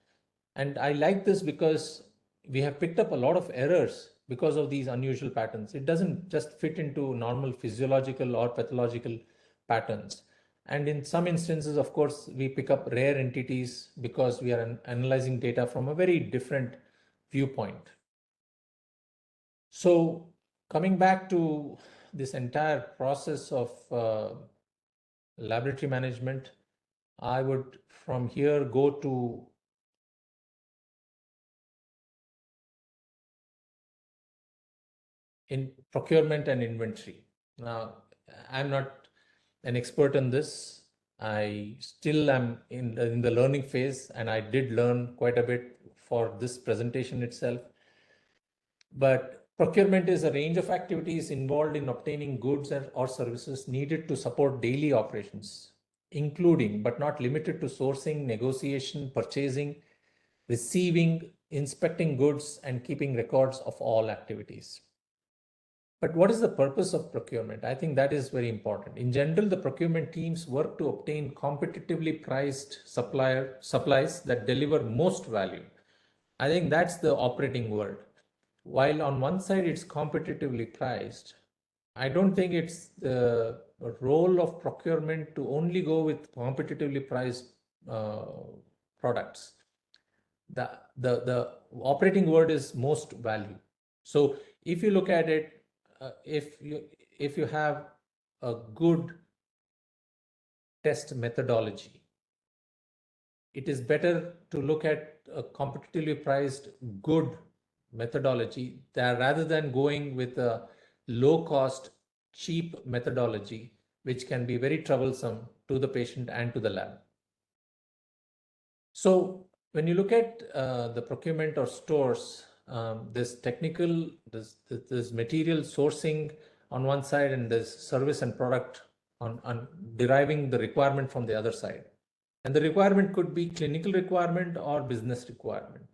And I like this because we have picked up a lot of errors because of these unusual patterns. It doesn't just fit into normal physiological or pathological patterns. And in some instances, of course, we pick up rare entities because we are analyzing data from a very different viewpoint. So coming back to this entire process of laboratory management, I would from here go to in procurement and inventory. Now, I'm not an expert on this. I still am in the learning phase, and I did learn quite a bit for this presentation itself. But procurement is a range of activities involved in obtaining goods or services needed to support daily operations, including but not limited to sourcing, negotiation, purchasing, receiving, inspecting goods, and keeping records of all activities. But what is the purpose of procurement? I think that is very important. In general, the procurement teams work to obtain competitively priced supplies that deliver most value. I think that's the operating word. While on one side it's competitively priced, I don't think it's the role of procurement to only go with competitively priced products. The operating word is most value. So if you look at it, if you have a good test methodology, it is better to look at a competitively priced good methodology rather than going with a low cost, cheap methodology, which can be very troublesome to the patient and to the lab. So when you look at the procurement or stores, there's material sourcing on one side, and there's service and product on deriving the requirement from the other side. And the requirement could be clinical requirement or business requirement.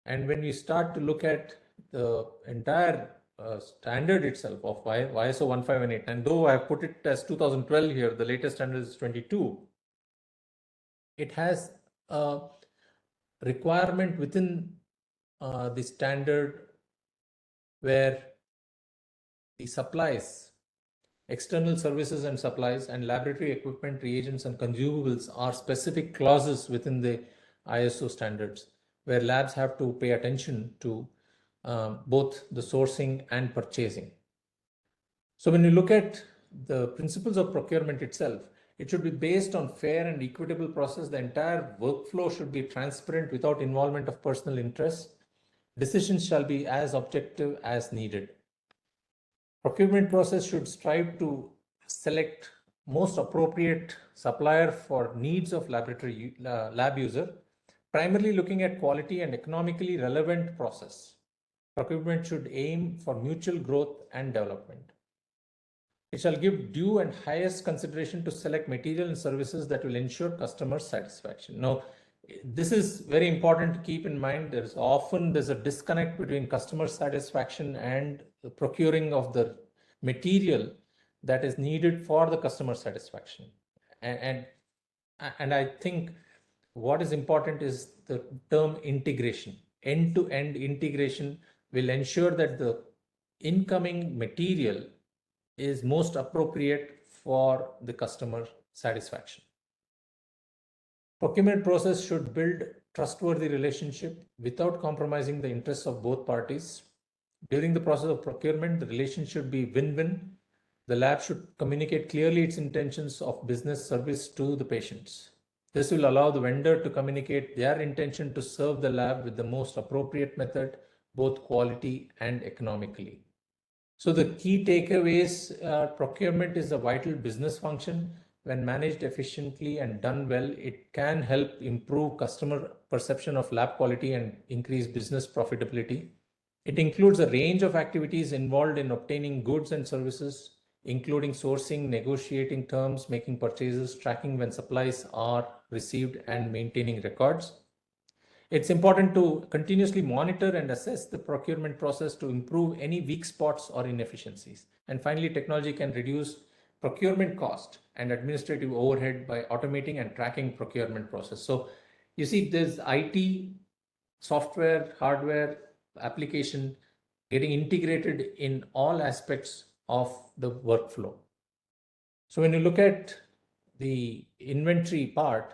And when we start to look at the entire standard itself of ISO 1518, and though I have put it as 2012 here, the latest standard is 22, it has a requirement within the standard where the supplies, external services and supplies, and laboratory equipment, reagents, and consumables are specific clauses within the ISO standards where labs have to pay attention to both the sourcing and purchasing. So when you look at the principles of procurement itself, it should be based on fair and equitable process. The entire workflow should be transparent without involvement of personal interests. Decisions shall be as objective as needed. Procurement process should strive to select most appropriate supplier for needs of laboratory lab user, primarily looking at quality and economically relevant process. Procurement should aim for mutual growth and development. It shall give due and highest consideration to select material and services that will ensure customer satisfaction. Now, this is very important to keep in mind. There's a disconnect between customer satisfaction and the procuring of the material that is needed for the customer satisfaction. And I think what is important is the term integration. End-to-end integration will ensure that the incoming material is most appropriate for the customer satisfaction. Procurement process should build trustworthy relationship without compromising the interests of both parties. During the process of procurement, the relation should be win-win. The lab should communicate clearly its intentions of business service to the patients. This will allow the vendor to communicate their intention to serve the lab with the most appropriate method, both quality and economically. So the key takeaways, procurement is a vital business function. When managed efficiently and done well, it can help improve customer perception of lab quality and increase business profitability. It includes a range of activities involved in obtaining goods and services, including sourcing, negotiating terms, making purchases, tracking when supplies are received, and maintaining records. It's important to continuously monitor and assess the procurement process to improve any weak spots or inefficiencies. And finally, technology can reduce procurement cost and administrative overhead by automating and tracking procurement process. So you see, there's IT, software, hardware, application getting integrated in all aspects of the workflow. So when you look at the inventory part,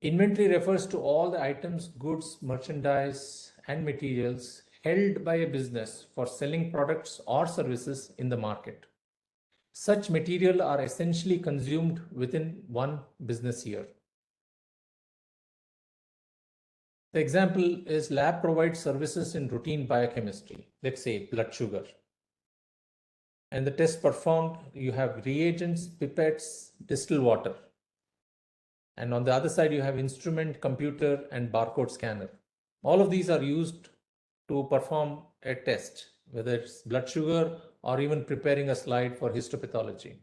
inventory refers to all the items, goods, merchandise, and materials held by a business for selling products or services in the market. Such material are essentially consumed within one business year. The example is lab provides services in routine biochemistry, let's say blood sugar. And the test performed, you have reagents, pipettes, distilled water. And on the other side, you have instrument, computer, and barcode scanner. All of these are used to perform a test, whether it's blood sugar or even preparing a slide for histopathology.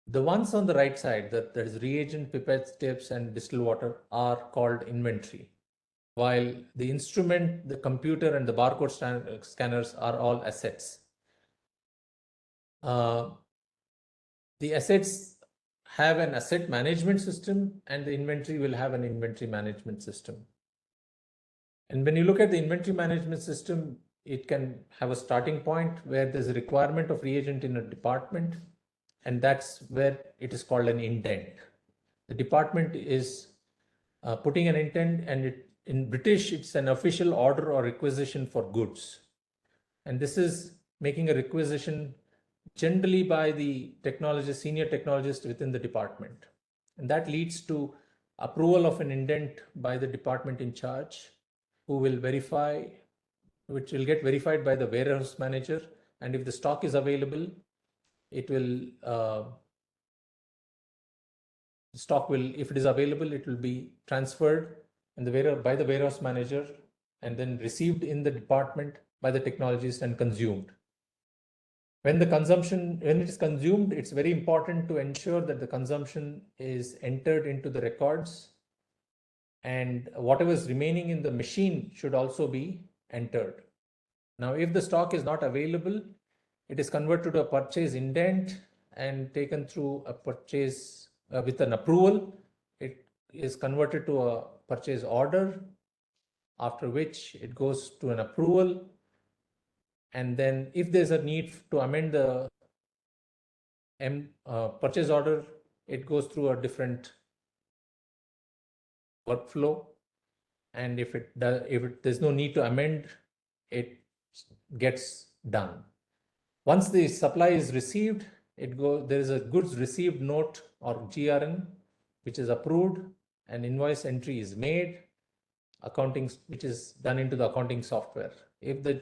The ones on the right side, that is reagent, pipettes, tips, and distilled water, are called inventory, while the instrument, the computer, and the barcode scanners are all assets. The assets have an asset management system, and the inventory will have an inventory management system. And when you look at the inventory management system, it can have a starting point where there's a requirement of reagent in a department, and that's where it is called an intent. The department is putting an intent, and in British, it's an official order or requisition for goods. And this is making a requisition generally by the technologist, senior technologist within the department. And that leads to approval of an indent by the department in charge, who will verify, which will get verified by the warehouse manager. And if the stock is available, it will, stock will, if it is available, it will be transferred and by the warehouse manager, and then received in the department by the technologist and consumed. When it is consumed, it's very important to ensure that the consumption is entered into the records, and whatever is remaining in the machine should also be entered. Now, if the stock is not available, it is converted to a purchase indent and taken through a purchase with an approval. It is converted to a purchase order, after which it goes to an approval. And then if there's a need to amend the purchase order, it goes through a different workflow. And if there's no need to amend, it gets done. Once the supply is received, there is a goods received note or GRN, which is approved, and invoice entry is made, which is done into the accounting software. If the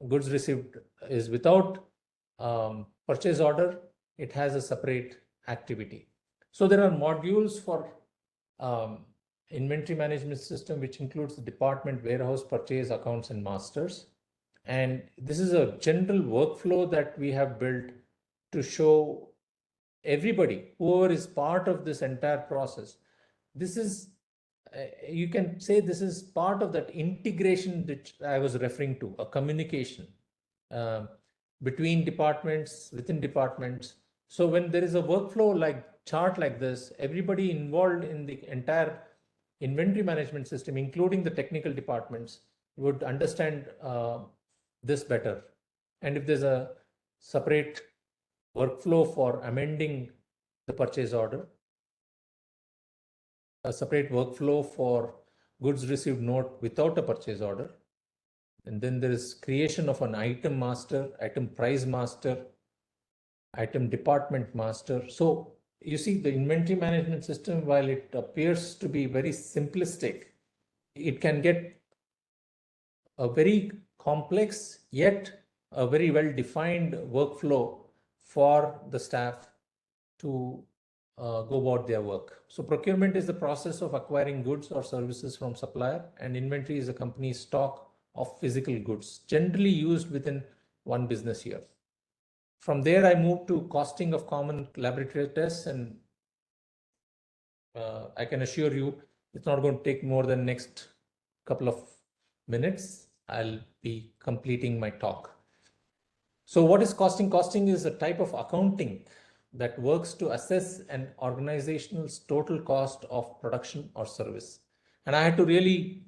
goods received is without purchase order, it has a separate activity. So there are modules for inventory management system, which includes the department, warehouse, purchase, accounts, and masters. And this is a general workflow that we have built to show everybody, whoever is part of this entire process. This is, you can say this is part of that integration that I was referring to, a communication between departments, within departments. So when there is a workflow chart like this, everybody involved in the entire inventory management system, including the technical departments, would understand this better. And if there's a separate workflow for amending the purchase order, a separate workflow for goods received note without a purchase order. And then there is creation of an item master, item price master, item department master. So you see, the inventory management system, while it appears to be very simplistic, it can get a very complex yet a very well defined workflow for the staff to go about their work. So procurement is the process of acquiring goods or services from supplier, and inventory is a company's stock of physical goods, generally used within one business year. From there, I moved to costing of common laboratory tests, and I can assure you it's not going to take more than next couple of minutes. I'll be completing my talk. So what is costing? Costing is a type of accounting that works to assess an organization's total cost of production or service. And I had to really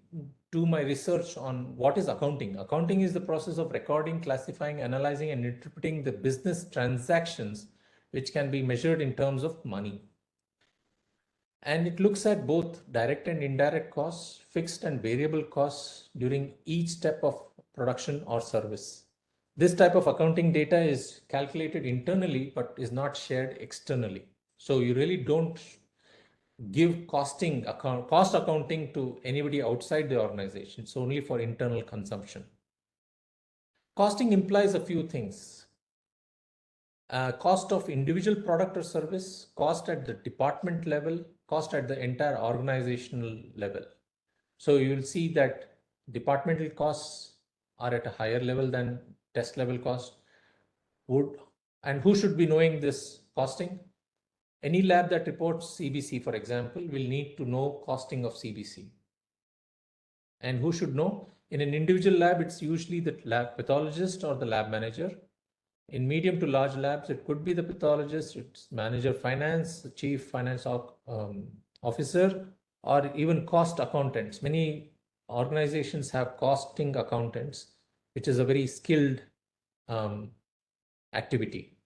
do my research on what is accounting. Accounting is the process of recording, classifying, analyzing, and interpreting the business transactions, which can be measured in terms of money. And it looks at both direct and indirect costs, fixed and variable costs during each step of production or service. This type of accounting data is calculated internally, but is not shared externally. So you really don't give cost accounting to anybody outside the organization. It's only for internal consumption. Costing implies a few things. Cost of individual product or service, cost at the department level, cost at the entire organizational level. So you will see that departmental costs are at a higher level than test level cost. And who should be knowing this costing? Any lab that reports CBC, for example, will need to know costing of CBC. And who should know? In an individual lab, it's usually the lab pathologist or the lab manager. In medium to large labs, it could be the pathologist, it's manager finance, the chief finance officer, or even cost accountants. Many organizations have costing accountants, which is a very skilled activity.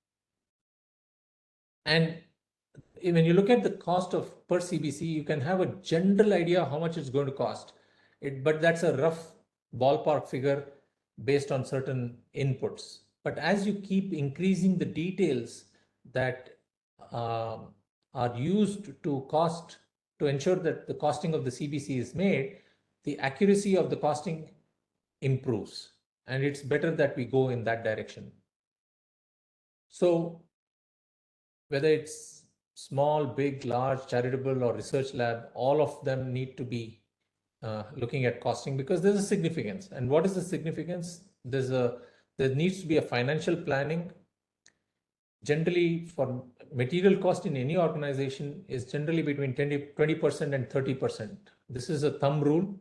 And when you look at the cost of per CBC, you can have a general idea how much it's going to cost. But that's a rough ballpark figure based on certain inputs. But as you keep increasing the details that are used to ensure that the costing of the CBC is made, the accuracy of the costing improves. And it's better that we go in that direction. So whether it's small, big, large, charitable, or research lab, all of them need to be looking at costing because there's a significance. And what is the significance? There needs to be a financial planning. Generally, for material cost in any organization is generally between 20% and 30%. This is a thumb rule.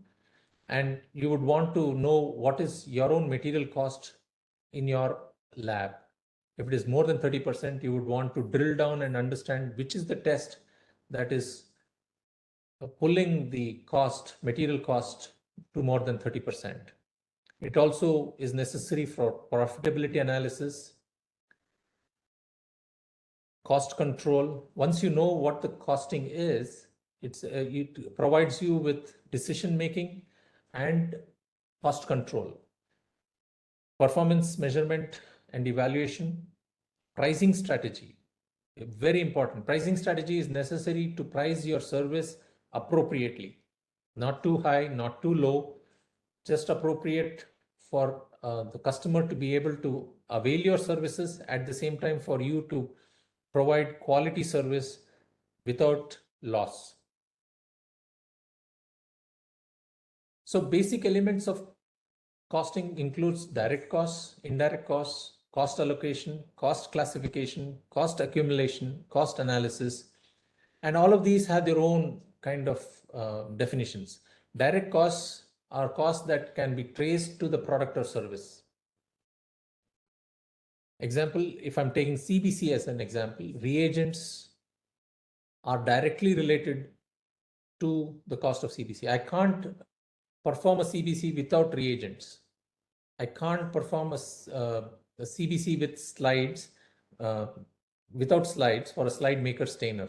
And you would want to know what is your own material cost in your lab. If it is more than 30%, you would want to drill down and understand which is the test that is pulling the material cost to more than 30%. It also is necessary for profitability analysis, cost control. Once you know what the costing is, it provides you with decision making and cost control, performance measurement and evaluation, pricing strategy. Very important. Pricing strategy is necessary to price your service appropriately, not too high, not too low, just appropriate for the customer to be able to avail your services, at the same time for you to provide quality service without loss. So basic elements of costing includes direct costs, indirect costs, cost allocation, cost classification, cost accumulation, cost analysis, and all of these have their own kind of definitions. Direct costs are costs that can be traced to the product or service. Example, if I'm taking CBC as an example, reagents are directly related to the cost of CBC. I can't perform a CBC without reagents. I can't perform a CBC with slides, without slides for a slide maker stainer.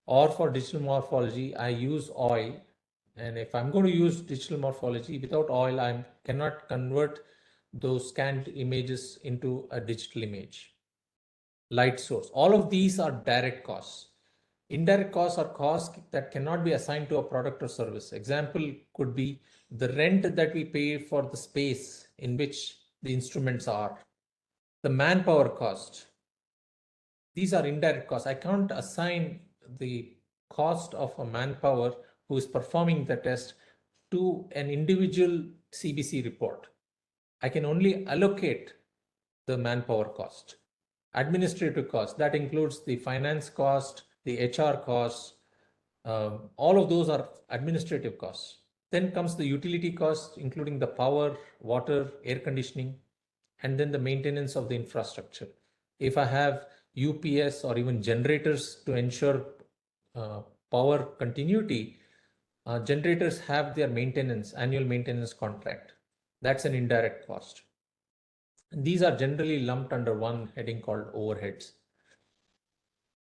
Or for digital morphology, I use oil. And if I'm going to use digital morphology without oil, I cannot convert those scanned images into a digital image. Light source. All of these are direct costs. Indirect costs are costs that cannot be assigned to a product or service. Example could be the rent that we pay for the space in which the instruments are, the manpower cost. These are indirect costs. I can't assign the cost of a manpower who is performing the test to an individual CBC report. I can only allocate the manpower cost. Administrative cost, that includes the finance cost, the HR costs, all of those are administrative costs. Then comes the utility cost, including the power, water, air conditioning, and then the maintenance of the infrastructure. If I have UPS or even generators to ensure power continuity, generators have their maintenance, annual maintenance contract. That's an indirect cost. And these are generally lumped under one heading called overheads.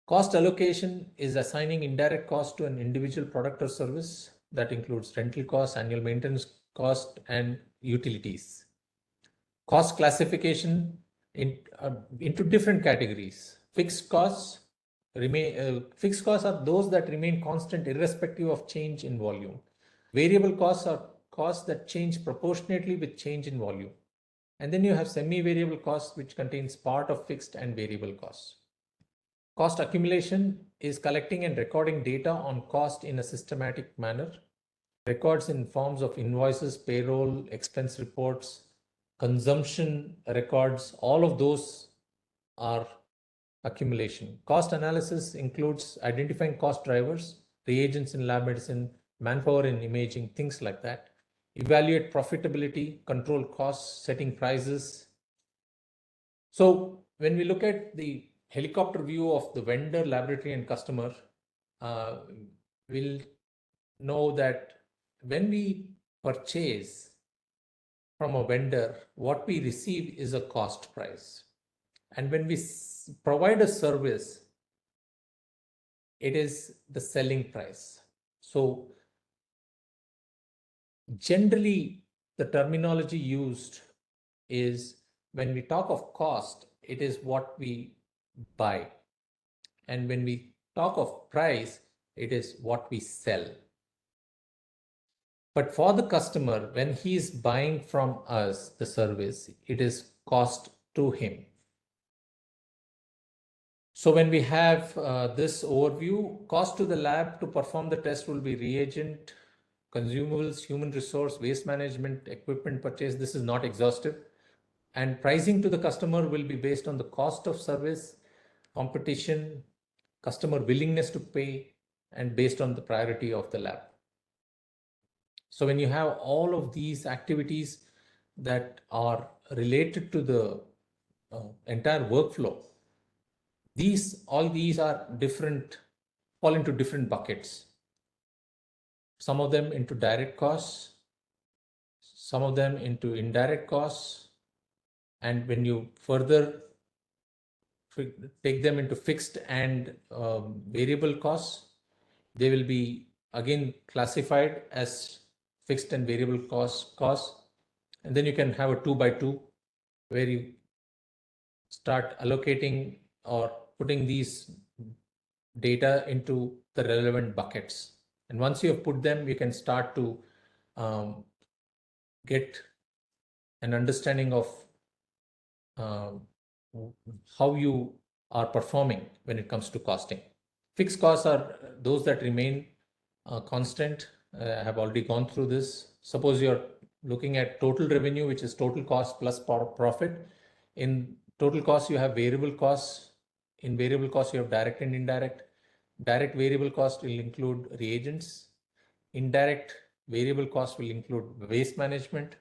Cost allocation is assigning indirect cost to an individual product or service. That includes rental costs, annual maintenance cost, and utilities. Cost classification into different categories. Fixed costs are those that remain constant irrespective of change in volume. Variable costs are costs that change proportionately with change in volume. And then you have semi-variable costs, which contains part of fixed and variable costs. Cost accumulation is collecting and recording data on cost in a systematic manner. Records in forms of invoices, payroll, expense reports, consumption records, all of those are accumulation. Cost analysis includes identifying cost drivers, reagents in lab medicine, manpower in imaging, things like that. Evaluate profitability, control costs, setting prices. So when we look at the helicopter view of the vendor, laboratory, and customer, we'll know that when we purchase from a vendor, what we receive is a cost price. And when we provide a service, it is the selling price. So generally, the terminology used is when we talk of cost, it is what we buy. And when we talk of price, it is what we sell. But for the customer, when he is buying from us the service, it is cost to him. So when we have this overview, cost to the lab to perform the test will be reagent, consumables, human resource, waste management, equipment purchase. This is not exhaustive. And pricing to the customer will be based on the cost of service, competition, customer willingness to pay, and based on the priority of the lab. So when you have all of these activities that are related to the entire workflow, all these are different, fall into different buckets. Some of them into direct costs, some of them into indirect costs, and when you further take them into fixed and variable costs, they will be again classified as fixed and variable costs. And then you can have a 2x2 where you start allocating or putting these data into the relevant buckets. And once you have put them, you can start to get an understanding of how you are performing when it comes to costing. Fixed costs are those that remain constant. I have already gone through this. Suppose you're looking at total revenue, which is total cost plus profit. In total cost, you have variable costs. In variable costs, you have direct and indirect. Direct variable cost will include reagents. Indirect variable cost will include waste management.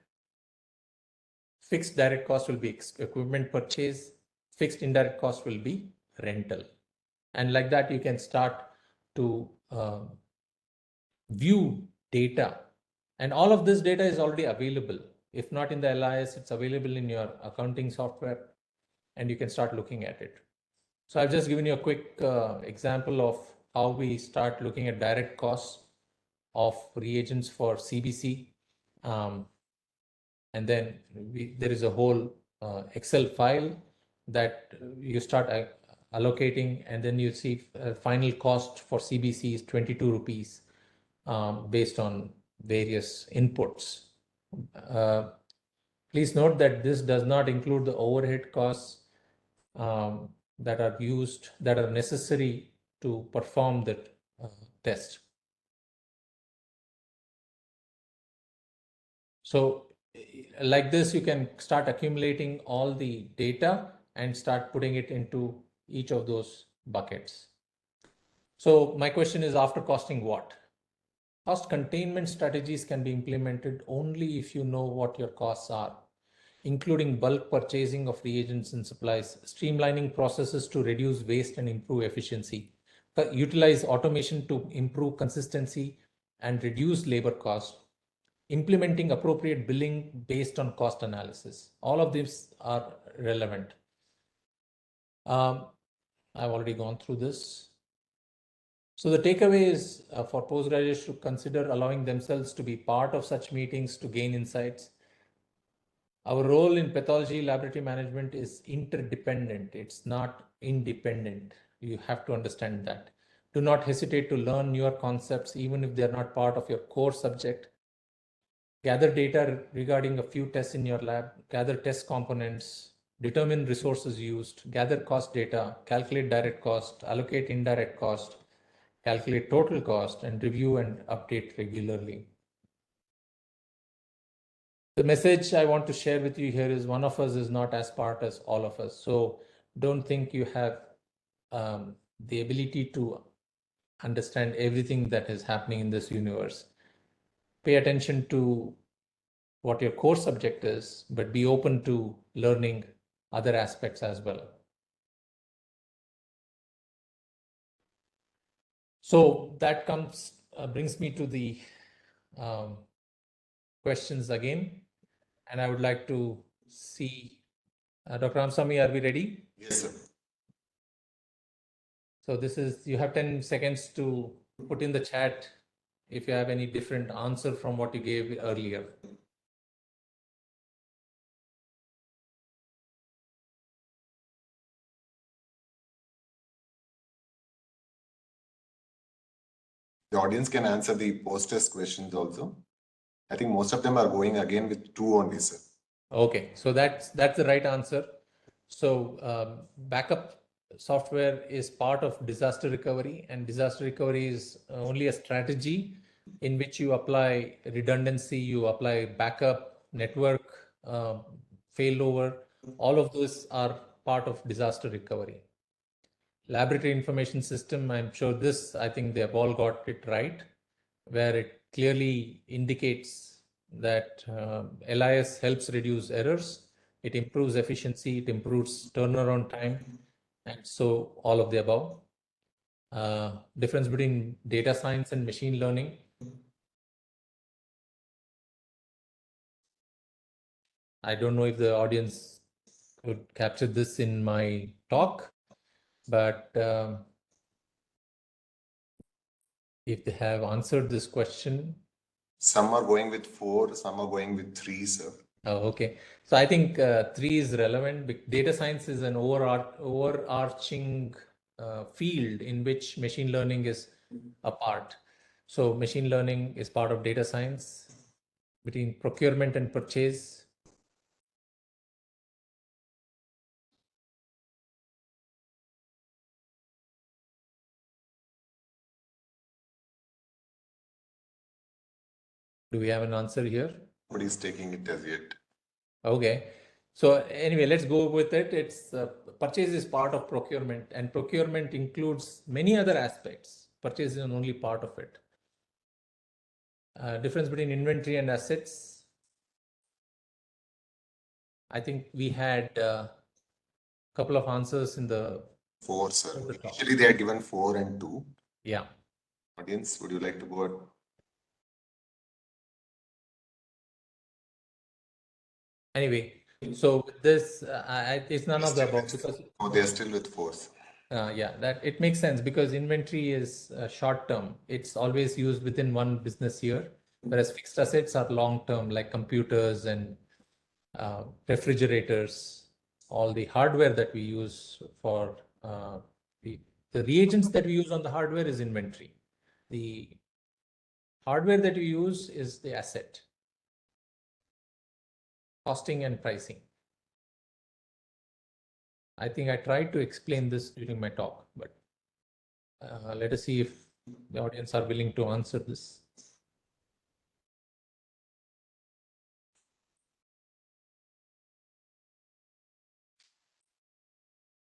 Fixed direct cost will be equipment purchase. Fixed indirect cost will be rental. And like that, you can start to view data. And all of this data is already available. If not in the LIS, it's available in your accounting software, and you can start looking at it. So I've just given you a quick example of how we start looking at direct costs of reagents for CBC. And then there is a whole Excel file that you start allocating, and then you see final cost for CBC is 22 rupees based on various inputs. Please note that this does not include the overhead costs that are necessary to perform the test. So like this, you can start accumulating all the data and start putting it into each of those buckets. So my question is, after costing what? Cost containment strategies can be implemented only if you know what your costs are, including bulk purchasing of reagents and supplies, streamlining processes to reduce waste and improve efficiency, utilize automation to improve consistency and reduce labor costs, implementing appropriate billing based on cost analysis. All of these are relevant. I've already gone through this. So the takeaway is for postgraduates to consider allowing themselves to be part of such meetings to gain insights. Our role in pathology laboratory management is interdependent. It's not independent. You have to understand that. Do not hesitate to learn newer concepts, even if they're not part of your core subject. Gather data regarding a few tests in your lab, gather test components, determine resources used, gather cost data, calculate direct cost, allocate indirect cost, calculate total cost, and review and update regularly. The message I want to share with you here is one of us is not as smart as all of us. So don't think you have the ability to understand everything that is happening in this universe. Pay attention to what your core subject is, but be open to learning other aspects as well. So that brings me to the questions again. And I would like to see, Dr. Ramsamy, are we ready? Yes, sir. So you have 10 seconds to put in the chat if you have any different answer from what you gave earlier. The audience can answer the post-test questions also. I think most of them are going again with 2 only, sir. Okay, so that's the right answer. So backup software is part of disaster recovery, and disaster recovery is only a strategy in which you apply redundancy, you apply backup, network failover. All of those are part of disaster recovery. Laboratory information system, I'm sure I think they have all got it right, where it clearly indicates that LIS helps reduce errors, it improves efficiency, it improves turnaround time, and so all of the above. Difference between data science and machine learning. I don't know if the audience could capture this in my talk, but if they have answered this question. Some are going with 4, some are going with 3, sir. Oh, okay. So I think 3 is relevant. Data science is an overarching field in which machine learning is a part. So machine learning is part of data science. Between procurement and purchase. Do we have an answer here? Nobody is taking it as yet. Okay. So anyway, let's go with it. It's purchase is part of procurement, and procurement includes many other aspects. Purchase is only part of it. Difference between inventory and assets. I think we had a couple of answers in the 4, sir. Initially, they are given 4 and 2. Yeah. Audience, would you like to go ahead? Anyway, so this it's none of the above because they are still with 4. Yeah, that it makes sense because inventory is short term. It's always used within one business year, whereas fixed assets are long term, like computers and refrigerators, all the hardware that we use for the, the reagents that we use on the hardware is inventory. The hardware that we use is the asset. Costing and pricing. I think I tried to explain this during my talk, but let us see if the audience are willing to answer this.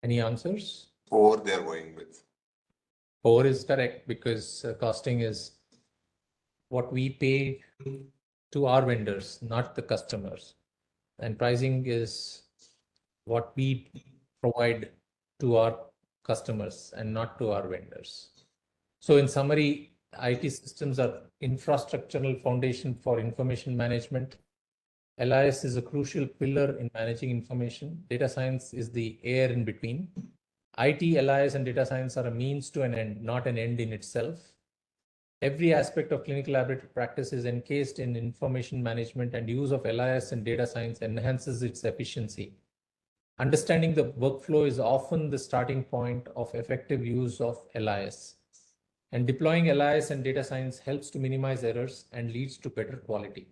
Any answers? 4 they're going with. 4 is correct because costing is what we pay to our vendors, not the customers. And pricing is what we provide to our customers and not to our vendors. So in summary, IT systems are infrastructural foundation for information management. LIS is a crucial pillar in managing information. Data science is the air in between. IT, LIS, and data science are a means to an end, not an end in itself. Every aspect of clinical laboratory practice is encased in information management, and use of LIS and data science enhances its efficiency. Understanding the workflow is often the starting point of effective use of LIS. And deploying LIS and data science helps to minimize errors and leads to better quality.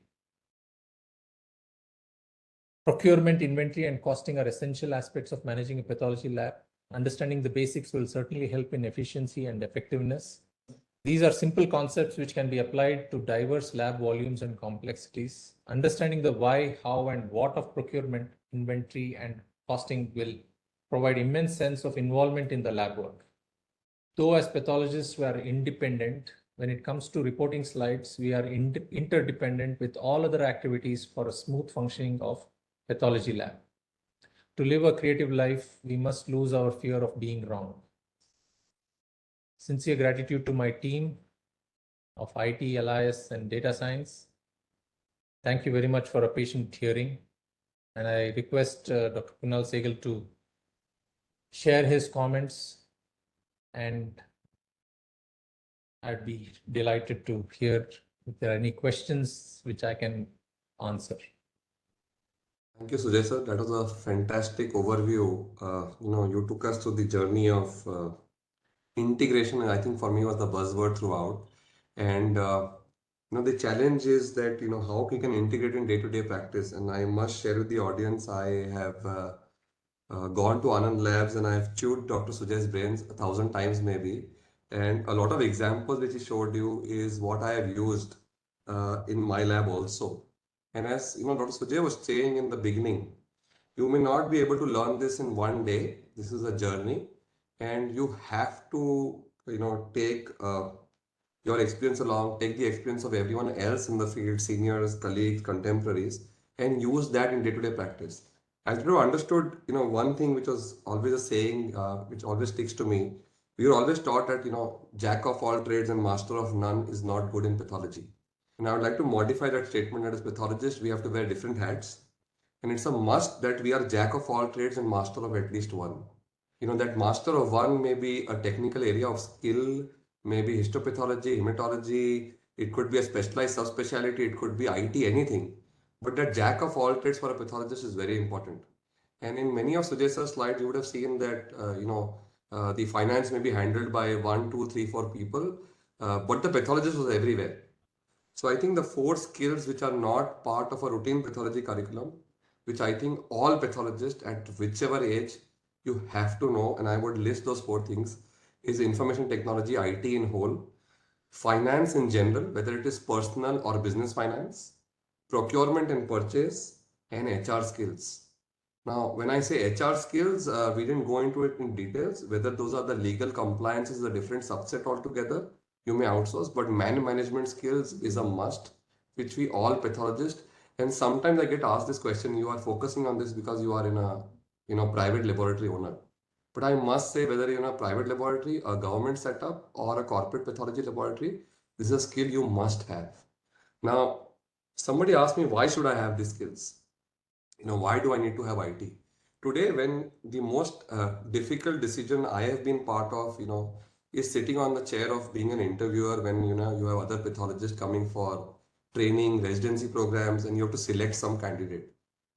Procurement, inventory, and costing are essential aspects of managing a pathology lab. Understanding the basics will certainly help in efficiency and effectiveness. These are simple concepts which can be applied to diverse lab volumes and complexities. Understanding the why, how, and what of procurement, inventory, and costing will provide immense sense of involvement in the lab work. Though as pathologists we are independent, when it comes to reporting slides, we are interdependent with all other activities for a smooth functioning of pathology lab. To live a creative life, we must lose our fear of being wrong. Sincere gratitude to my team of IT, LIS, and data science. Thank you very much for a patient hearing. And I request Dr. Kunal Sehgal to share his comments, and I'd be delighted to hear if there are any questions which I can answer. Thank you, Sujay sir. That was a fantastic overview. You took us through the journey of integration. I think for me was the buzzword throughout. And the challenge is that how you can integrate in day-to-day practice. And I must share with the audience, I have gone to Anand Labs and I have chewed Dr. Sujay's brains 1,000 times maybe. And a lot of examples which he showed you is what I have used in my lab also. And as Dr. Sujay was saying in the beginning, you may not be able to learn this in one day. This is a journey, and you have to take your experience along, take the experience of everyone else in the field, seniors, colleagues, contemporaries, and use that in day-to-day practice. As you understood, one thing which was always a saying, which always sticks to me, we were always taught that, jack of all trades and master of none is not good in pathology. And I would like to modify that statement that as pathologists, we have to wear different hats. And it's a must that we are jack of all trades and master of at least one. That master of one may be a technical area of skill, maybe histopathology, hematology, it could be a specialized subspecialty, it could be IT, anything. But that jack of all trades for a pathologist is very important. And in many of Sujay sir's slides, you would have seen that, the finance may be handled by 1, 2, 3, 4 people, but the pathologist was everywhere. So I think the 4 skills which are not part of a routine pathology curriculum, which I think all pathologists at whichever age you have to know, and I would list those 4 things, is information technology, IT in whole, finance in general, whether it is personal or business finance, procurement and purchase, and HR skills. Now, when I say HR skills, we didn't go into it in details, whether those are the legal compliance is a different subset altogether, you may outsource, but man management skills is a must, which we all pathologists, and sometimes I get asked this question, you are focusing on this because you are in a private laboratory owner. But I must say, whether you're in a private laboratory, a government setup, or a corporate pathology laboratory, this is a skill you must have. Now, somebody asked me, why should I have these skills? Why do I need to have IT? today when the most difficult decision I have been part of, is sitting on the chair of being an interviewer when, you have other pathologists coming for training, residency programs, and you have to select some candidate.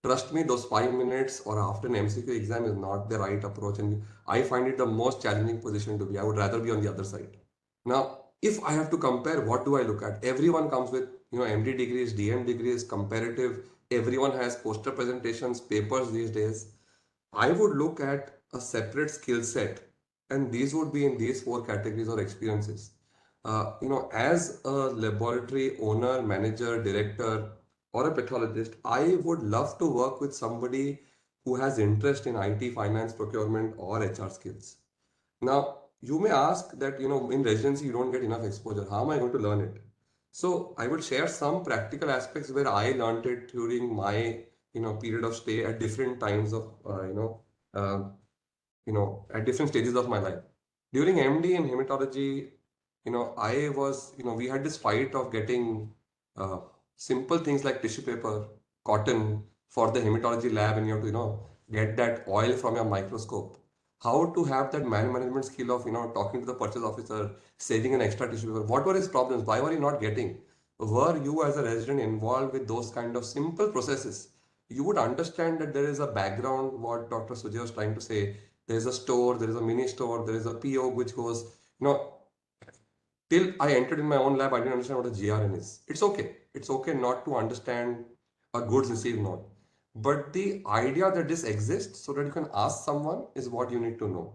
Trust me, those 5 minutes or after an MCQ exam is not the right approach. And I find it the most challenging position to be. I would rather be on the other side. Now, if I have to compare, what do I look at? Everyone comes with, MD degrees, DM degrees, comparative. Everyone has poster presentations, papers these days. I would look at a separate skill set, and these would be in these four categories or experiences. As a laboratory owner, manager, director, or a pathologist, I would love to work with somebody who has interest in IT, finance, procurement, or HR skills. Now, you may ask that, in residency, you don't get enough exposure. How am I going to learn it? So I will share some practical aspects where I learned it during my, period of stay at different times of, uh, at different stages of my life. During MD in hematology, I was, we had this fight of getting uh, simple things like tissue paper, cotton for the hematology lab, and you have to, get that oil from your microscope. How to have that man management skill of, talking to the purchase officer, saving an extra tissue paper. What were his problems? Why were you not getting? Were you as a resident involved with those kind of simple processes? You would understand that there is a background, what Dr. Sujay was trying to say. There is a store, there is a mini store, there is a PO which goes, till I entered in my own lab, I didn't understand what a GRN is. It's okay. It's okay not to understand a goods received note. But the idea that this exists so that you can ask someone is what you need to know.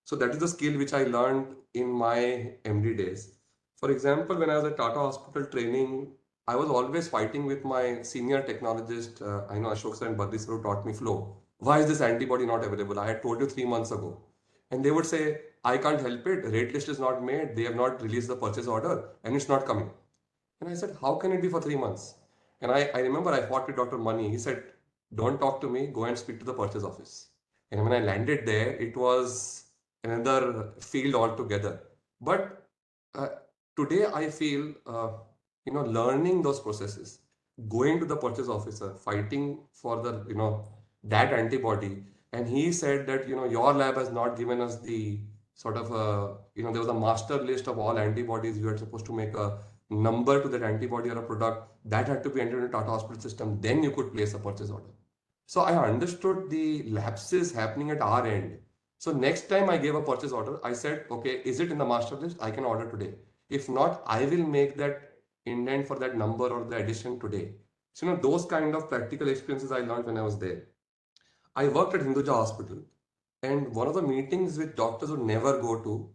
So that is the skill which I learned in my MD days. For example, when I was at Tata Hospital training, I was always fighting with my senior technologist. I know Ashok sir and Badri sir who taught me flow. Why is this antibody not available? I had told you 3 months ago. And they would say, I can't help it. Rate list is not made. They have not released the purchase order and it's not coming. And I said, how can it be for 3 months? And I remember I fought with Dr. Mani. He said, don't talk to me. Go and speak to the purchase office. And when I landed there, it was another field altogether. But uh, today I feel, learning those processes, going to the purchase officer, fighting for the, that antibody. And he said that, your lab has not given us the sort of, there was a master list of all antibodies. You are supposed to make a number to that antibody or a product that had to be entered into Tata Hospital system. Then you could place a purchase order. So I understood the lapses happening at our end. So next time I gave a purchase order, I said, okay, is it in the master list? I can order today. If not, I will make that indent for that number or the addition today. So, those kind of practical experiences I learned when I was there. I worked at Hinduja Hospital, and one of the meetings which doctors would never go to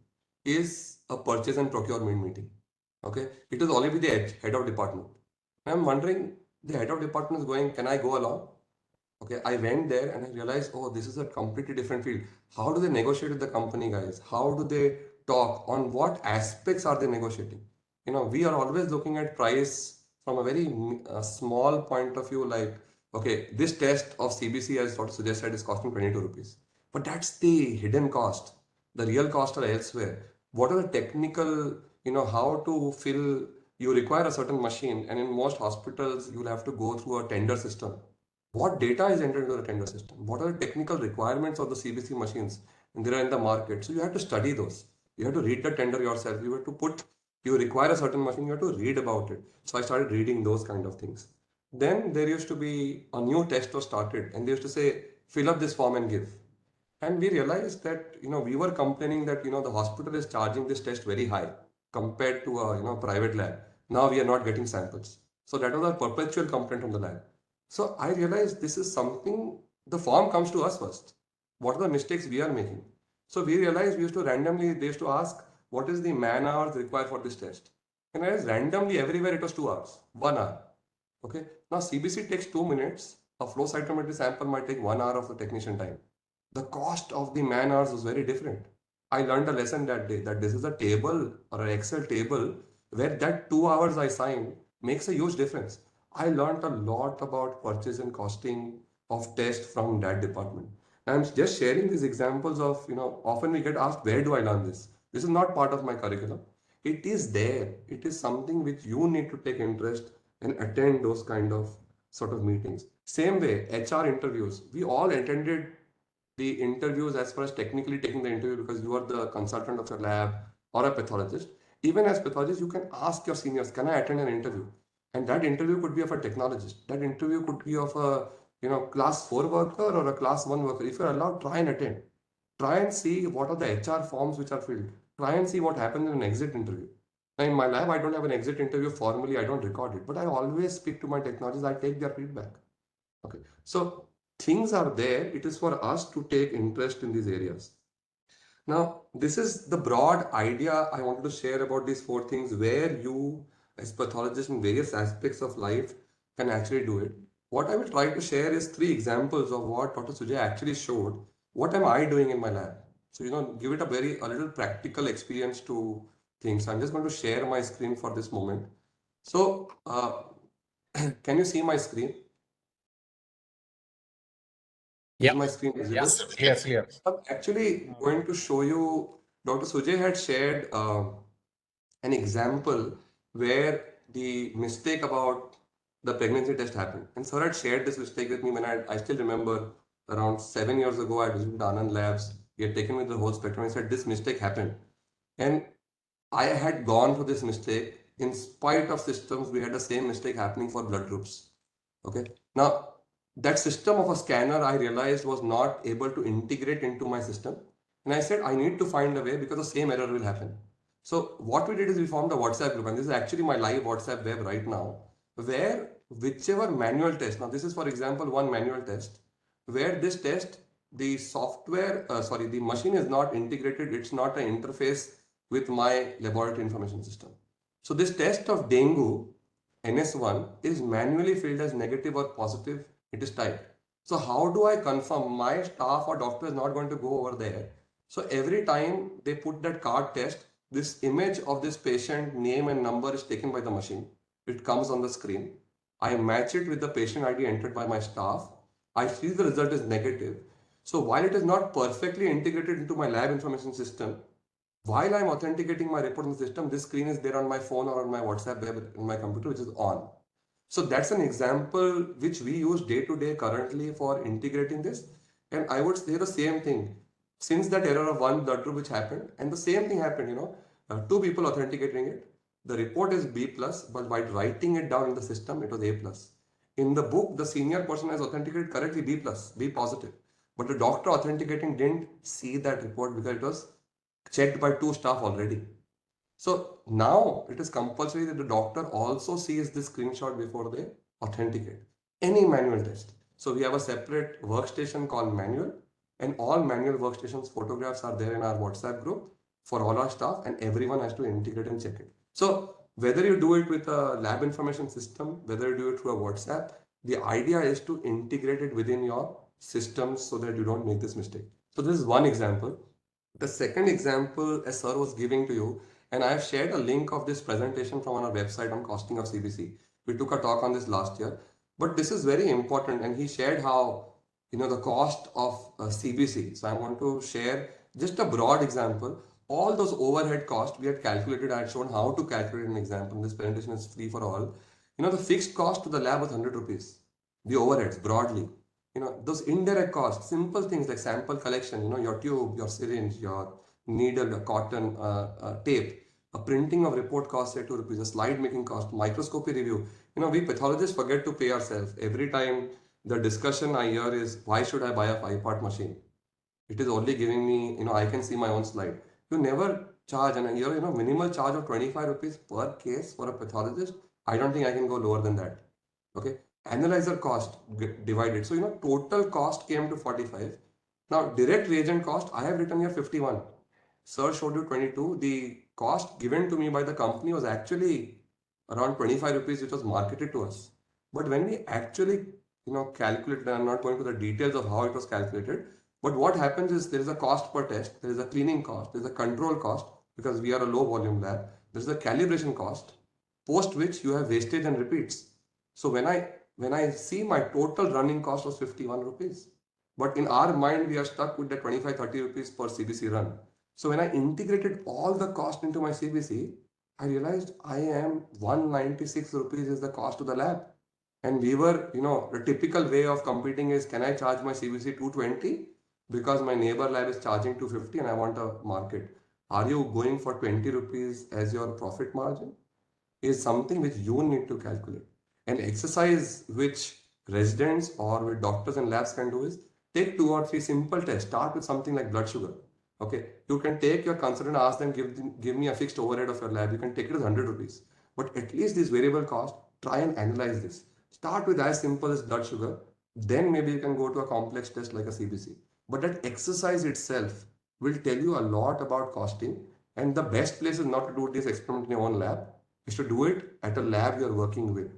is a purchase and procurement meeting. Okay, it is only with the head of department. I'm wondering, the head of department is going, can I go along? Okay, I went there and I realized, oh, this is a completely different field. How do they negotiate with the company, guys? How do they talk? On what aspects are they negotiating? We are always looking at price from a very small point of view, like, okay, this test of CBC, as Dr. Sujay said, is costing 22 rupees. But that's the hidden cost. The real costs are elsewhere. What are the technical, how to fill, you require a certain machine, and in most hospitals, you'll have to go through a tender system. What data is entered into the tender system? What are the technical requirements of the CBC machines? And they are in the market. So you have to study those. You have to read the tender yourself. You require a certain machine, you have to read about it. So I started reading those kind of things. Then there used to be a new test was started, and they used to say, fill up this form and give. And we realized that, we were complaining that, the hospital is charging this test very high compared to a, private lab. Now we are not getting samples. So that was a perpetual complaint from the lab. So I realized this is something, the form comes to us first. What are the mistakes we are making? So we realized we used to randomly, they used to ask, what is the man hours required for this test? And I randomly everywhere it was 2 hours, 1 hour. Okay. Now CBC takes 2 minutes. A flow cytometry sample might take 1 hour of the technician time. The cost of the man hours was very different. I learned a lesson that day that this is a table or an Excel table where that 2 hours I signed makes a huge difference. I learned a lot about purchase and costing of test from that department. I'm just sharing these examples of, often we get asked, where do I learn this? This is not part of my curriculum. It is there. It is something which you need to take interest and attend those kind of sort of meetings. Same way, HR interviews. We all attended the interviews as far as technically taking the interview, because you are the consultant of your lab or a pathologist. Even as pathologist, you can ask your seniors, can I attend an interview? And that interview could be of a technologist. That interview could be of a class 4 worker or a class 1 worker. If you're allowed, try and attend. Try and see what are the HR forms which are filled. Try and see what happens in an exit interview. Now, in my lab, I don't have an exit interview formally, I don't record it, but I always speak to my technologists, I take their feedback. Okay. So things are there. It is for us to take interest in these areas. Now, this is the broad idea I wanted to share about these 4 things where you, as pathologists in various aspects of life, can actually do it. What I will try to share is 3 examples of what Dr. Sujay actually showed. What am I doing in my lab? So, give it a little practical experience to things. I'm just going to share my screen for this moment. So, can you see my screen? Yeah. Is my screen visible? Yes, clear. I'm actually going to show you, Dr. Sujay had shared an example where the mistake about the pregnancy test happened. And sir had shared this mistake with me when I still remember around 7 years ago, I visited Anand Labs. He had taken me the whole spectrum and said, this mistake happened. And I had gone through this mistake. In spite of systems, we had the same mistake happening for blood groups. Okay. Now, that system of a scanner I realized was not able to integrate into my system. And I said, I need to find a way because the same error will happen. So what we did is we formed a WhatsApp group, and this is actually my live WhatsApp web right now, where whichever manual test, now this is for example, one manual test, where this test, the software, the machine is not integrated, it's not an interface with my laboratory information system. So this test of dengue, NS1, is manually filled as negative or positive, it is typed. So how do I confirm my staff or doctor is not going to go over there? So every time they put that card test, this image of this patient name and number is taken by the machine. It comes on the screen. I match it with the patient ID entered by my staff. I see the result is negative. So while it is not perfectly integrated into my lab information system, while I'm authenticating my report in the system, this screen is there on my phone or on my WhatsApp web in my computer, which is on. So that's an example which we use day to day currently for integrating this. And I would say the same thing. Since that error of one blood group which happened, and the same thing happened, 2 people authenticating it. The report is B plus, but by writing it down in the system, it was A plus. In the book, the senior person has authenticated correctly B plus, B positive. But the doctor authenticating didn't see that report because it was checked by 2 staff already. So now it is compulsory that the doctor also sees this screenshot before they authenticate any manual test. So we have a separate workstation called manual, and all manual workstations photographs are there in our WhatsApp group for all our staff, and everyone has to integrate and check it. So whether you do it with a lab information system, whether you do it through a WhatsApp, the idea is to integrate it within your systems so that you don't make this mistake. So this is one example. The second example, as sir was giving to you, and I have shared a link of this presentation from our website on costing of CBC. We took a talk on this last year, but this is very important, and he shared how, the cost of CBC. So I want to share just a broad example. All those overhead costs we had calculated, I had shown how to calculate an example. This presentation is free for all. The fixed cost to the lab was 100 rupees. The overheads broadly. Those indirect costs, simple things like sample collection, your tube, your syringe, your needle, your cotton, tape, a printing of report costs say 2 rupees, a slide making cost, microscopy review. We pathologists forget to pay ourselves. Every time the discussion I hear is, why should I buy a 5-part machine? It is only giving me, I can see my own slide. You never charge, and here, minimal charge of 25 rupees per case for a pathologist. I don't think I can go lower than that. Okay. Analyzer cost divided. So, total cost came to 45. Now, direct reagent cost, I have written here 51. Sir showed you 22. The cost given to me by the company was actually around 25 rupees, which was marketed to us. But when we actually, calculated, I'm not going to the details of how it was calculated, but what happens is there is a cost per test, there is a cleaning cost, there is a control cost because we are a low volume lab, there is a calibration cost, post which you have wastage and repeats. So when I see my total running cost was 51 rupees. But in our mind, we are stuck with the 25-30 rupees per CBC run. So when I integrated all the cost into my CBC, I realized I am 196 rupees is the cost to the lab. And we were, the typical way of competing is, can I charge my CBC 220? because my neighbor lab is charging 250 and I want a market. Are you going for 20 rupees as your profit margin? Is something which you need to calculate. An exercise which residents or with doctors and labs can do is take 2 or 3 simple tests. Start with something like blood sugar. Okay, you can take your consultant, ask them, give me a fixed overhead of your lab. You can take it as 100 rupees. But at least this variable cost, try and analyze this. Start with as simple as blood sugar. Then maybe you can go to a complex test like a CBC. But that exercise itself will tell you a lot about costing. And the best place is not to do this experiment in your own lab, is to do it at a lab you're working with.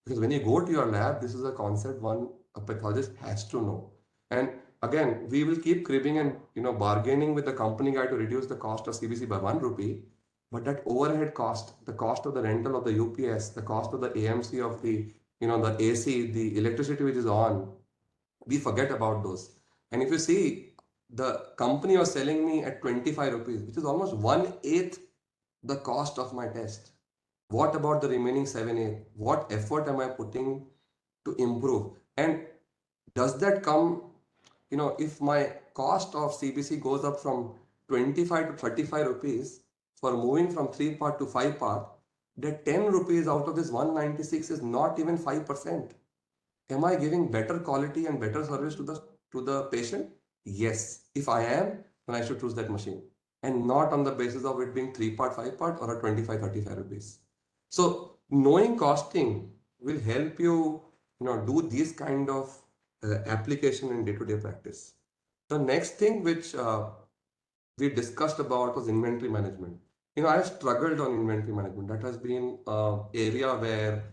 Because when you go to your lab, this is a concept a pathologist has to know. And again, we will keep cribbing and bargaining with the company guy to reduce the cost of CBC by 1 rupee. But that overhead cost, the cost of the rental of the UPS, the cost of the AMC of the the AC, the electricity which is on, we forget about those. And if you see, the company was selling me at 25 rupees, which is almost 1/8 the cost of my test. What about the remaining 7/8? What effort am I putting to improve? And does that come, if my cost of CBC goes up from 25 to 35 rupees for moving from 3-part to 5-part, that 10 rupees out of this 196 is not even 5%. Am I giving better quality and better service to the patient? Yes. If I am, then I should choose that machine, and not on the basis of it being 3-part, 5-part, or a 25, 35 rupees. So knowing costing will help you, do these kind of application in day-to-day practice. The next thing which we discussed about was inventory management. I've struggled on inventory management. That has been an area where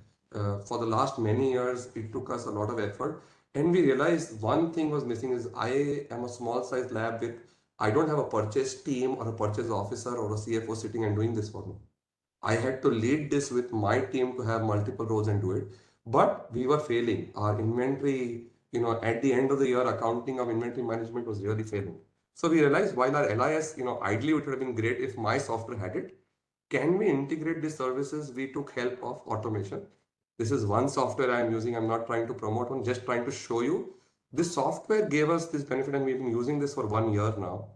for the last many years, it took us a lot of effort. And we realized one thing was missing is I am a small size lab with, I don't have a purchase team or a purchase officer or a CFO sitting and doing this for me. I had to lead this with my team to have multiple roles and do it. But we were failing. Our inventory, at the end of the year, accounting of inventory management was really failing. So we realized while our LIS, ideally it would have been great if my software had it. Can we integrate these services? We took help of automation. This is one software I'm using. I'm not trying to promote one, just trying to show you. This software gave us this benefit and we've been using this for 1 year now.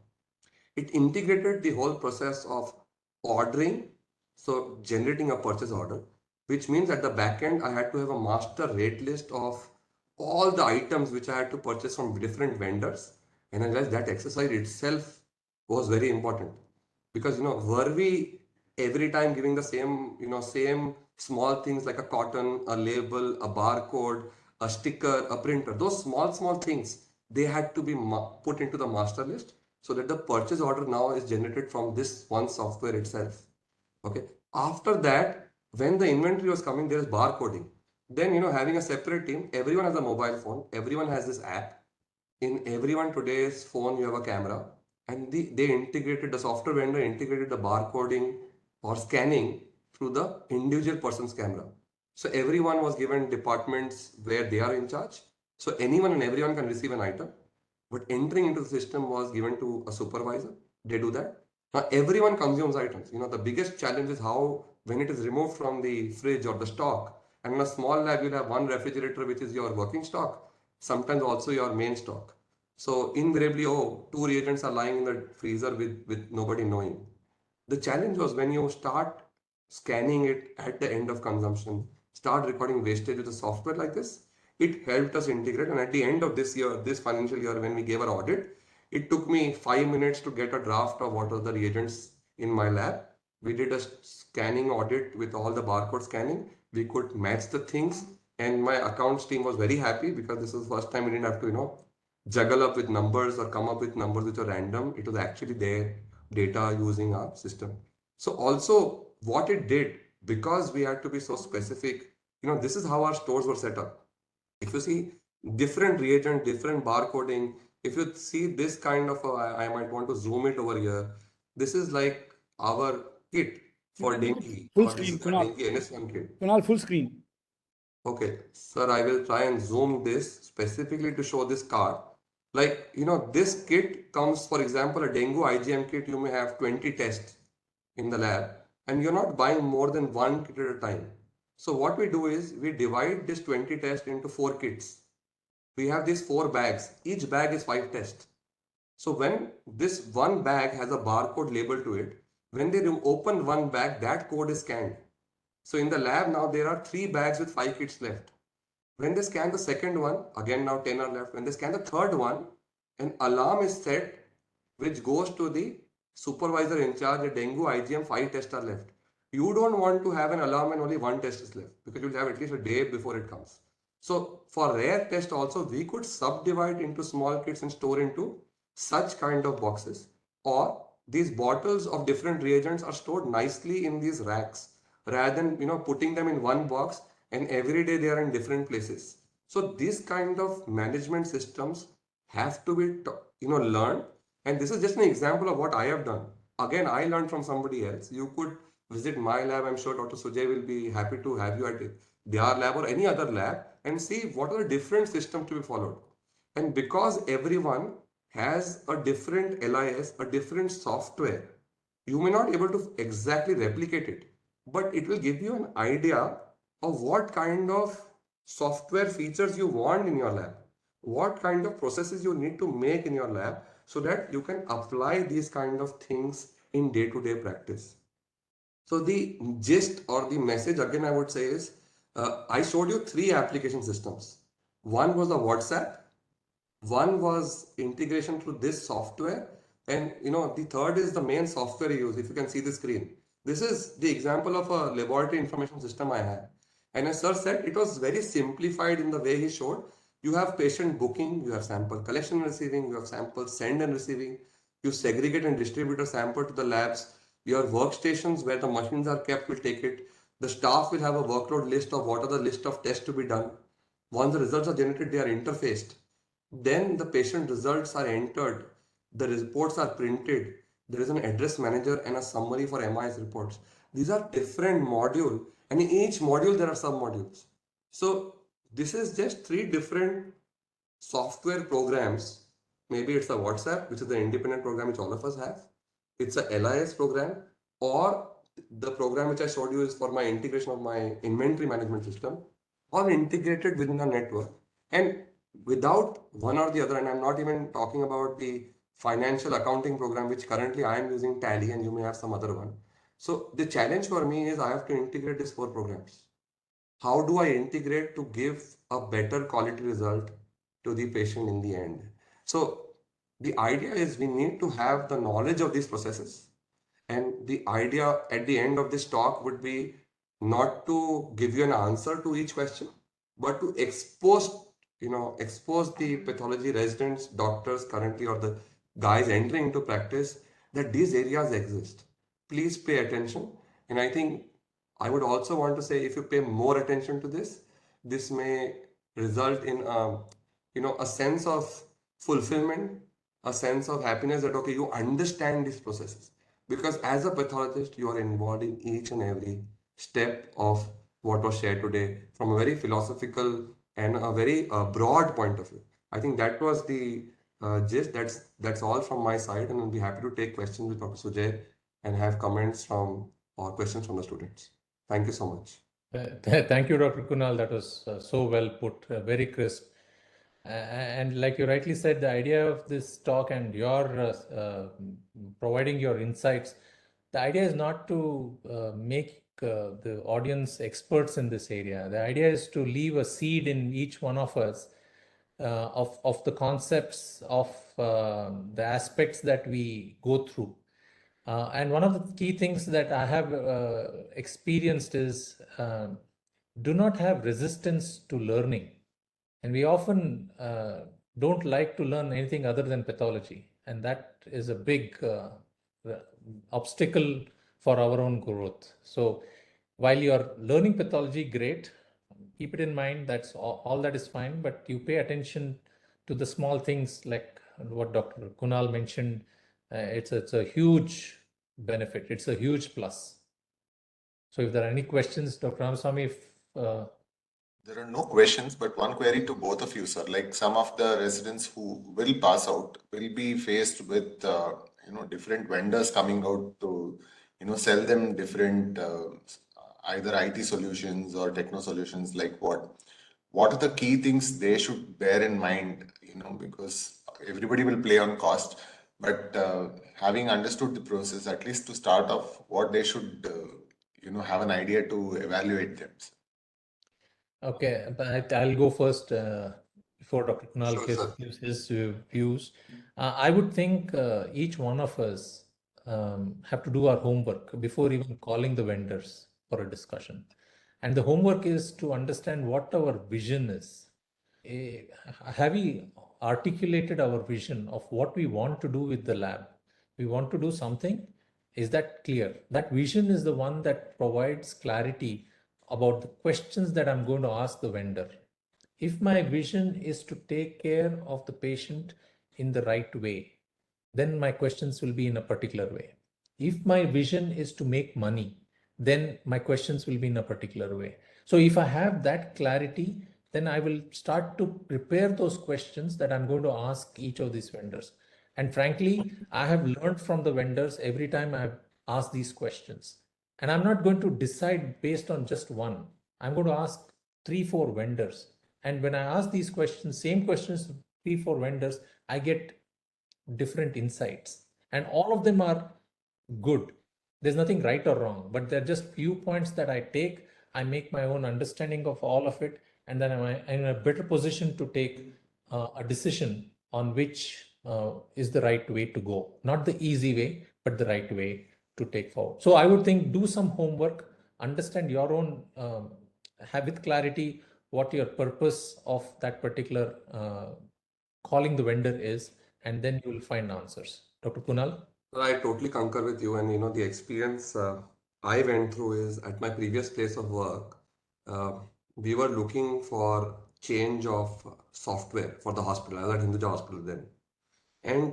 It integrated the whole process of ordering, so generating a purchase order, which means at the back end, I had to have a master rate list of all the items which I had to purchase from different vendors. And I realized that exercise itself was very important because, were we every time giving the same small things like a cotton, a label, a barcode, a sticker, a printer, those small things, they had to be put into the master list so that the purchase order now is generated from this one software itself. Okay. After that, when the inventory was coming, there is barcoding. Then, having a separate team, everyone has a mobile phone, everyone has this app. In everyone today's phone, you have a camera, and they integrated, the software vendor integrated the barcoding or scanning through the individual person's camera. So everyone was given departments where they are in charge. So anyone and everyone can receive an item. But entering into the system was given to a supervisor. They do that. Now everyone consumes items. The biggest challenge is how when it is removed from the fridge or the stock, and in a small lab you'll have one refrigerator which is your working stock, sometimes also your main stock. So invariably, 2 reagents are lying in the freezer with nobody knowing. The challenge was when you start scanning it at the end of consumption, start recording wastage with a software like this, it helped us integrate. And at the end of this year, this financial year, when we gave our audit, it took me 5 minutes to get a draft of what are the reagents in my lab. We did a scanning audit with all the barcode scanning. We could match the things, and my accounts team was very happy because this was the first time we didn't have to, juggle up with numbers or come up with numbers which are random. It was actually their data using our system. So also what it did, because we had to be so specific, this is how our stores were set up. If you see different reagent, different barcoding, if you see this kind of, I might want to zoom it over here. This is like our kit for dengue. Full screen, Kunal. Dengue NS1 kit. Kunal, full screen. Okay, sir, I will try and zoom this specifically to show this card. Like, this kit comes, for example, a dengue IgM kit, you may have 20 tests in the lab, and you're not buying more than 1 kit at a time. So what we do is we divide this 20 tests into 4 kits. We have these 4 bags. Each bag is 5 tests. So when this one bag has a barcode label to it, when they open one bag, that code is scanned. So in the lab now there are 3 bags with 5 kits left. When they scan the second one, again now 10 are left. When they scan the third one, an alarm is set which goes to the supervisor in charge, the dengue IgM 5 tests are left. You don't want to have an alarm and only one test is left because you'll have at least a day before it comes. So for rare test also, we could subdivide into small kits and store into such kind of boxes, or these bottles of different reagents are stored nicely in these racks rather than putting them in one box and every day they are in different places. So these kind of management systems have to be learned, and this is just an example of what I have done. Again, I learned from somebody else. You could visit my lab. I'm sure Dr. Sujay will be happy to have you at their lab or any other lab and see what are the different systems to be followed. And because everyone has a different LIS, a different software, you may not be able to exactly replicate it, but it will give you an idea of what kind of software features you want in your lab, what kind of processes you need to make in your lab so that you can apply these kind of things in day-to-day practice. So the gist or the message again I would say is, I showed you 3 application systems. One was the WhatsApp, one was integration through this software, and the third is the main software you use. If you can see the screen, this is the example of a laboratory information system I have. And as sir said, it was very simplified in the way he showed. You have patient booking, you have sample collection and receiving, you have sample send and receiving, you segregate and distribute a sample to the labs, your workstations where the machines are kept will take it, the staff will have a workload list of what are the list of tests to be done. Once the results are generated, they are interfaced. Then the patient results are entered, the reports are printed, there is an address manager and a summary for MIS reports. These are different modules, and in each module there are sub-modules. So this is just 3 different software programs. Maybe it's a WhatsApp, which is the independent program which all of us have. It's a LIS program, or the program which I showed you is for my integration of my inventory management system, all integrated within a network. And without one or the other, and I'm not even talking about the financial accounting program, which currently I am using Tally, and you may have some other one. So the challenge for me is I have to integrate these 4 programs. How do I integrate to give a better quality result to the patient in the end? So the idea is we need to have the knowledge of these processes. And the idea at the end of this talk would be not to give you an answer to each question, but to expose the pathology residents, doctors currently, or the guys entering into practice, that these areas exist. Please pay attention. And I think I would also want to say, if you pay more attention to this, this may result in a sense of fulfillment, a sense of happiness that okay, you understand these processes. Because as a pathologist, you are involved in each and every step of what was shared today from a very philosophical and a very broad point of view. I think that was the gist. That's all from my side, and I'll be happy to take questions with Dr. Sujay and have comments from or questions from the students. Thank you so much. Thank you, Dr. Kunal. That was so well put, very crisp. And like you rightly said, the idea of this talk and your providing your insights, the idea is not to make the audience experts in this area. The idea is to leave a seed in each one of us of the concepts, of the aspects that we go through. And one of the key things that I have experienced is do not have resistance to learning. And we often don't like to learn anything other than pathology. And that is a big obstacle for our own growth. So while you're learning pathology, great. Keep it in mind, that's all that is fine, but you pay attention to the small things like what Dr. Kunal mentioned. It's a huge benefit. It's a huge plus. So if there are any questions, Dr. Ramaswamy, if there are no questions, but one query to both of you, sir. Like some of the residents who will pass out will be faced with different vendors coming out to sell them different either IT solutions or techno solutions. Like what are the key things they should bear in mind, because everybody will play on cost, but having understood the process, at least to start off, what they should, have an idea to evaluate them. Okay, but I'll go first before Dr. Kunal Sure, sir. gives his views. I would think each one of us have to do our homework before even calling the vendors for a discussion. And the homework is to understand what our vision is. Have we articulated our vision of what we want to do with the lab? We want to do something. Is that clear? That vision is the one that provides clarity about the questions that I'm going to ask the vendor. If my vision is to take care of the patient in the right way, then my questions will be in a particular way. If my vision is to make money, then my questions will be in a particular way. So if I have that clarity, then I will start to prepare those questions that I'm going to ask each of these vendors. And frankly, I have learned from the vendors every time I've asked these questions. And I'm not going to decide based on just one. I'm going to ask 3, 4 vendors. And when I ask these questions, same questions to 3, 4 vendors, I get different insights. And all of them are good. There's nothing right or wrong, but they're just viewpoints that I take. I make my own understanding of all of it, and then I'm in a better position to take a decision on which is the right way to go. Not the easy way, but the right way to take forward. So I would think do some homework, understand your own, have with clarity what your purpose of that particular calling the vendor is, and then you will find answers. Dr. Kunal? I totally concur with you. And the experience I went through is at my previous place of work, we were looking for change of software for the hospital. I was at Hinduja Hospital then. And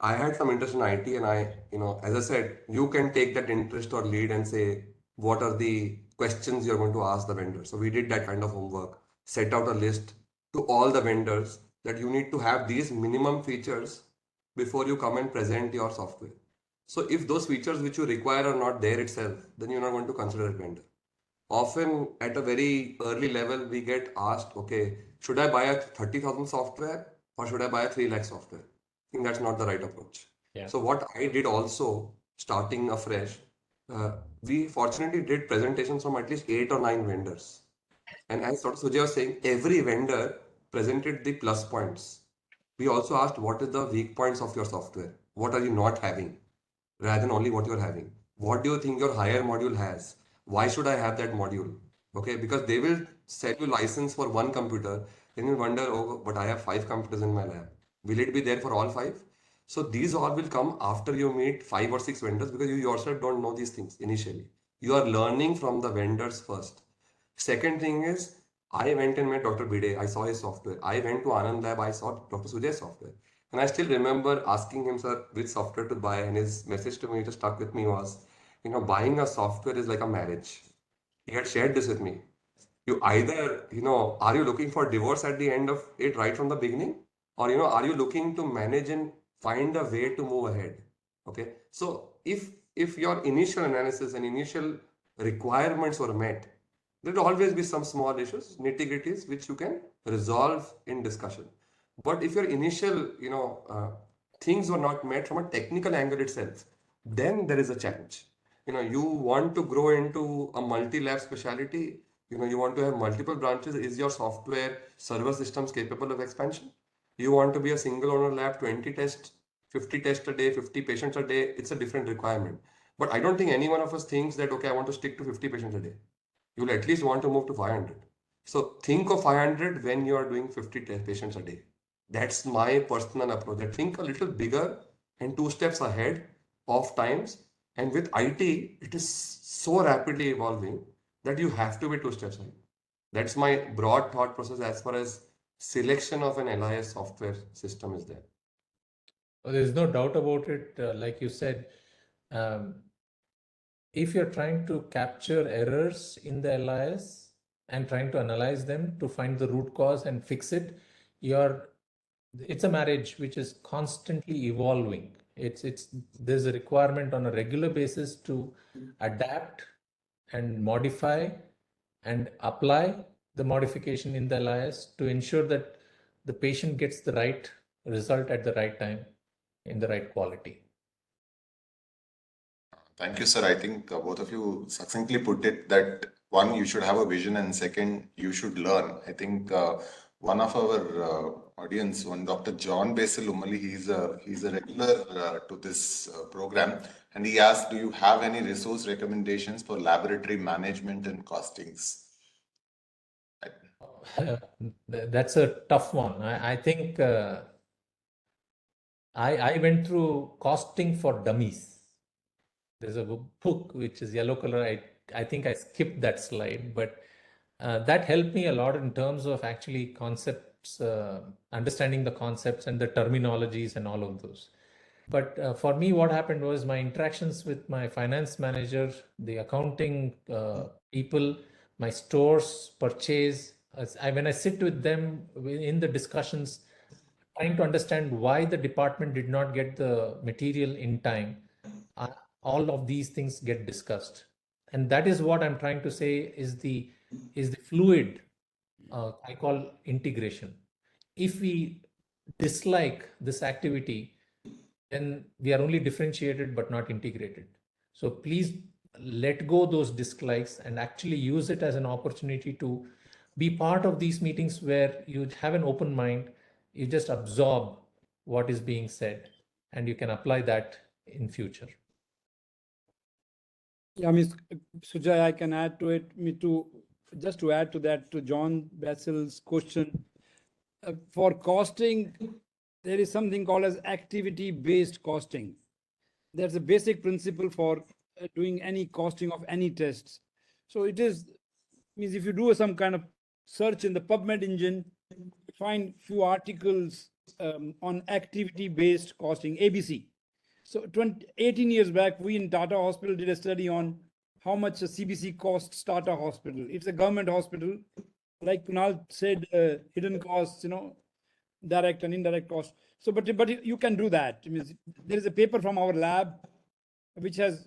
I had some interest in IT, and as I said, you can take that interest or lead and say, what are the questions you're going to ask the vendor? So we did that kind of homework, set out a list to all the vendors that you need to have these minimum features before you come and present your software. So if those features which you require are not there itself, then you're not going to consider a vendor. Often at a very early level, we get asked, okay, should I buy a 30,000 software or should I buy a 3 lakh software? I think that's not the right approach. Yeah. So what I did also, starting afresh, we fortunately did presentations from at least 8 or 9 vendors. And as Dr. Sujay was saying, every vendor presented the plus points. We also asked, what is the weak points of your software? What are you not having? Rather than only what you're having. What do you think your higher module has? Why should I have that module? Okay, because they will sell you license for one computer, then you wonder, oh, but I have 5 computers in my lab. Will it be there for all 5? So these all will come after you meet 5 or 6 vendors, because you yourself don't know these things initially. You are learning from the vendors first. Second thing is, I went and met Dr. Bide. I saw his software. I went to Anand Lab. I saw Dr. Sujay's software. And I still remember asking him, sir, which software to buy. And his message to me, just stuck with me, was, buying a software is like a marriage. He had shared this with me. You either, are you looking for divorce at the end of it right from the beginning? Or, are you looking to manage and find a way to move ahead? Okay. So if your initial analysis and initial requirements were met, there will always be some small issues, nitty-gritties, which you can resolve in discussion. But if your initial, things were not met from a technical angle itself, then there is a challenge. You want to grow into a multi-lab specialty, you want to have multiple branches. Is your software server systems capable of expansion? You want to be a single owner lab, 20 tests, 50 tests a day, 50 patients a day. It's a different requirement. But I don't think any one of us thinks that, okay, I want to stick to 50 patients a day. You'll at least want to move to 500. So think of 500 when you are doing 50 patients a day. That's my personal approach. I think a little bigger and 2 steps ahead of times. And with IT, it is so rapidly evolving that you have to be 2 steps ahead. That's my broad thought process as far as selection of an LIS software system is there. There's no doubt about it. Like you said, if you're trying to capture errors in the LIS and trying to analyze them to find the root cause and fix it, it's a marriage which is constantly evolving. There's a requirement on a regular basis to adapt and modify and apply the modification in the LIS to ensure that the patient gets the right result at the right time in the right quality. Thank you, sir. I think both of you succinctly put it that one, you should have a vision, and second, you should learn. I think one of our audience, one Dr. John Basil Umali, he's a regular to this program, and he asked, do you have any resource recommendations for laboratory management and costings? That's a tough one. I think I went through Costing for Dummies. There's a book which is yellow color. I think I skipped that slide, but that helped me a lot in terms of actually concepts, understanding the concepts and the terminologies and all of those. But for me, what happened was my interactions with my finance manager, the accounting people, my stores, purchase. When I sit with them in the discussions, trying to understand why the department did not get the material in time, all of these things get discussed, and that is what I'm trying to say is the fluid. I call integration. If we dislike this activity, then we are only differentiated but not integrated. So please let go those dislikes and actually use it as an opportunity to be part of these meetings where you have an open mind, you just absorb what is being said, and you can apply that in future. Yeah, Ms. Sujay, I can add to it. Just to add to that, to John Basil's question, for costing, there is something called as activity-based costing. That's a basic principle for doing any costing of any tests. So it means if you do some kind of search in the PubMed engine, find few articles on activity-based costing, ABC. So 18 years back, we in Tata Hospital did a study on how much a CBC costs Tata Hospital. It's a government hospital. Like Kunal said, hidden costs, direct and indirect costs. So, but you can do that. I mean, there is a paper from our lab, which has,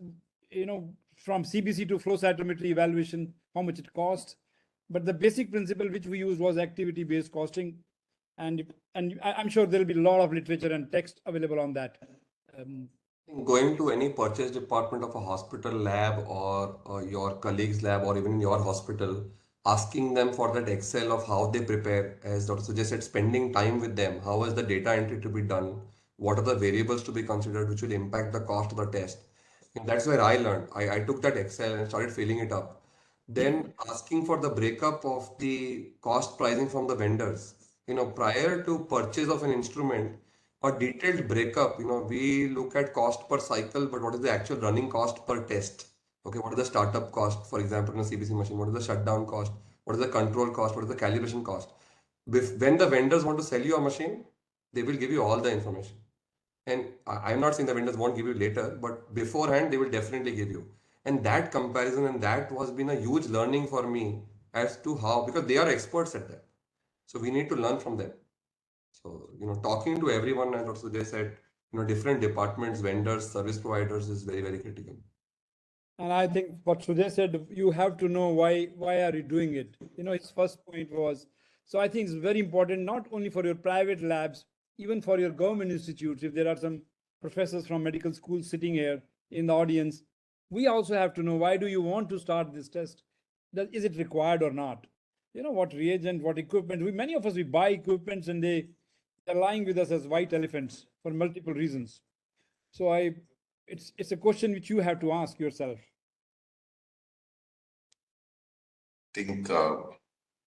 from CBC to flow cytometry evaluation, how much it costs. But the basic principle which we used was activity-based costing. And I'm sure there'll be a lot of literature and text available on that. Going to any purchase department of a hospital lab or your colleague's lab or even your hospital, asking them for that Excel of how they prepare, as Dr. Sujay said, spending time with them, how is the data entry to be done, what are the variables to be considered which will impact the cost of the test. And that's where I learned. I took that Excel and started filling it up. Then asking for the breakup of the cost pricing from the vendors. Prior to purchase of an instrument, a detailed breakup, we look at cost per cycle, but what is the actual running cost per test? Okay, what is the startup cost, for example, in a CBC machine? What is the shutdown cost? What is the control cost? What is the calibration cost? When the vendors want to sell you a machine, they will give you all the information. And I'm not saying the vendors won't give you later, but beforehand, they will definitely give you. And that comparison and that was been a huge learning for me as to how, because they are experts at that. So we need to learn from them. So, talking to everyone, and also they said, different departments, vendors, service providers is very, very critical. And I think what Sujay said, you have to know why are you doing it? His first point was, so I think it's very important, not only for your private labs, even for your government institutes. If there are some professors from medical schools sitting here in the audience, we also have to know, why do you want to start this test? Is it required or not? What reagent, what equipment? Many of us, we buy equipments and they're lying with us as white elephants for multiple reasons. So it's a question which you have to ask yourself. I think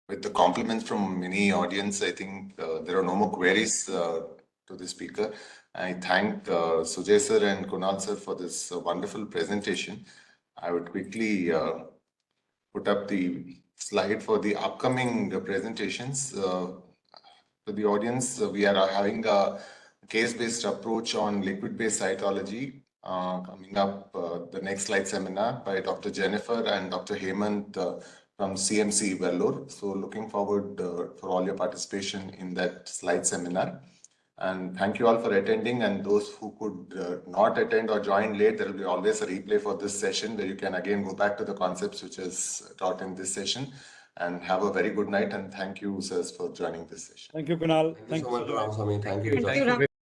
with the compliments from many audience, I think there are no more queries to the speaker. I thank Sujay sir and Kunal sir for this wonderful presentation. I would quickly put up the slide for the upcoming presentations. To the audience, we are having a case-based approach on liquid-based cytology coming up, the next slide seminar by Dr. Jennifer and Dr. Hemant from CMC Vellore. So looking forward for all your participation in that slide seminar. And thank you all for attending, and those who could not attend or join late, there will be always a replay for this session where you can again go back to the concepts which is taught in this session. and have a very good night. And thank you, sirs, for joining this session. Thank you, Kunal. Thank you so much, Ramaswamy. Thank you. Thank you,